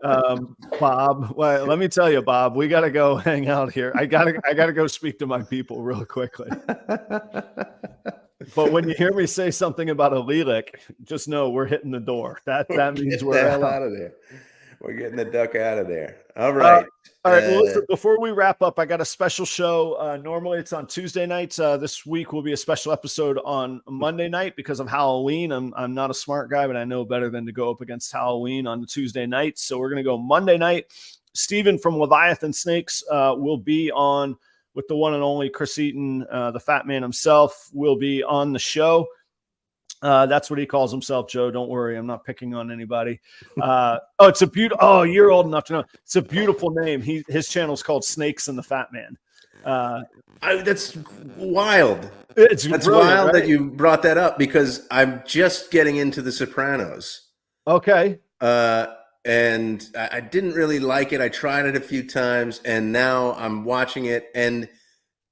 Bob. Well, let me tell you, Bob. We gotta go hang out here. I gotta go speak to my people real quickly. But when you hear me say something about a lilac, just know we're hitting the door. That means we're the hell out of there. We're getting the duck out of there. All right. All right. Well, listen, before we wrap up, I got a special show. Normally it's on Tuesday nights. This week will be a special episode on Monday night because of Halloween. I'm not a smart guy, but I know better than to go up against Halloween on the Tuesday night. So we're going to go Monday night. Steven from Leviathan Snakes will be on with the one and only Chris Eaton, the fat man himself, will be on the show. That's what he calls himself, Joe. Don't worry. I'm not picking on anybody. It's a beautiful. Oh, you're old enough to know. It's a beautiful name. His channel is called Snakes and the Fat Man. That's wild. That's wild, right? That you brought that up because I'm just getting into The Sopranos. Okay. And I didn't really like it. I tried it a few times, and now I'm watching it. And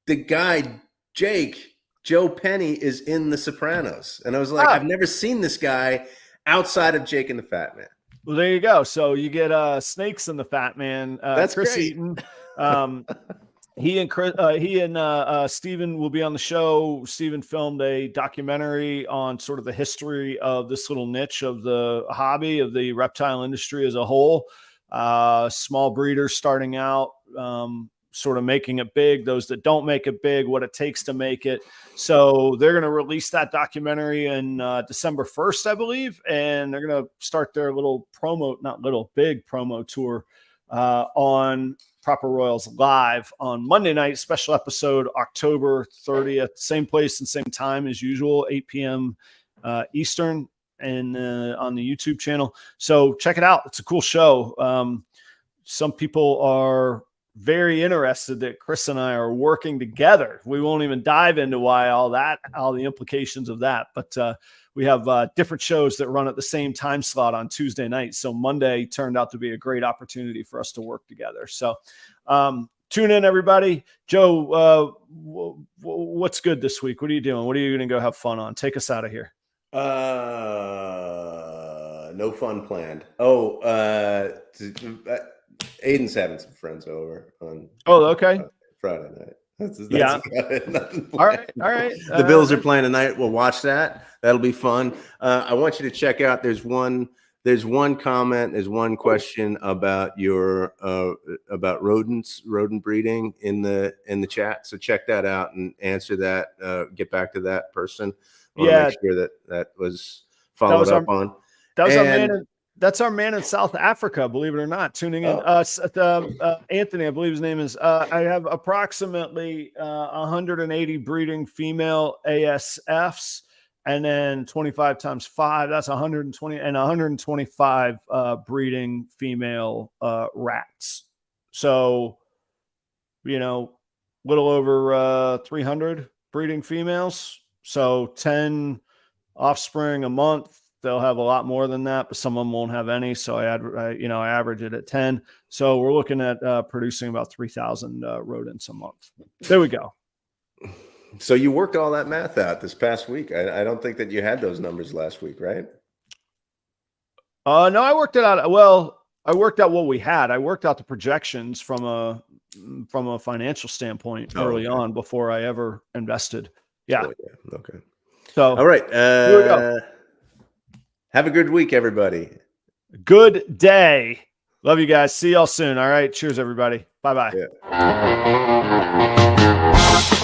the guy, Joe Penny, is in The Sopranos. And I was like, I've never seen this guy outside of Jake and the Fat Man. Well, there you go. So you get Snakes and the Fat Man. That's Chris great. Eaton. He and Steven will be on the show. Steven filmed a documentary on sort of the history of this little niche of the hobby of the reptile industry as a whole. Small breeders starting out, sort of making it big, those that don't make it big, what it takes to make it. So they're going to release that documentary in December 1st, I believe. And they're going to start their big promo tour on Proper Royals Live on Monday night, special episode October 30th, same place and same time as usual, 8 p.m. Eastern, and on the YouTube channel. So check it out. It's a cool show. Some people are very interested that Chris and I are working together. We won't even dive into why all the implications of that, but we have different shows that run at the same time slot on Tuesday night. So Monday turned out to be a great opportunity for us to work together. So tune in, everybody. Joe, what's good this week? What are you doing? What are you going to go have fun on? Take us out of here. No fun planned. Aiden's having some friends over on okay. Friday night. That's yeah. About it. Nothing all right. The Bills are playing tonight. We'll watch that. That'll be fun. I want you to check out. There's one comment. There's one question about your about rodent breeding in the chat. So check that out and answer that. Get back to that person. Make sure that was followed up on. That was our man. That's our man in South Africa, believe it or not, tuning in. Anthony, I believe his name is. I have approximately 180 breeding female ASFs, and then 25 times 5, that's 120, and 125 breeding female rats. So, little over 300 breeding females. So 10 offspring a month. They'll have a lot more than that, but some of them won't have any. So I average it at 10. So we're looking at producing about 3,000 rodents a month. There we go. So you worked all that math out this past week. I don't think that you had those numbers last week, right? No, I worked it out. Well, I worked out what we had. I worked out the projections from a financial standpoint early on before I ever invested. Yeah. Oh, yeah. Okay. So all right. Here we go. Have a good week, everybody. Good day. Love you guys. See y'all soon. All right. Cheers, everybody. Bye-bye. Yeah.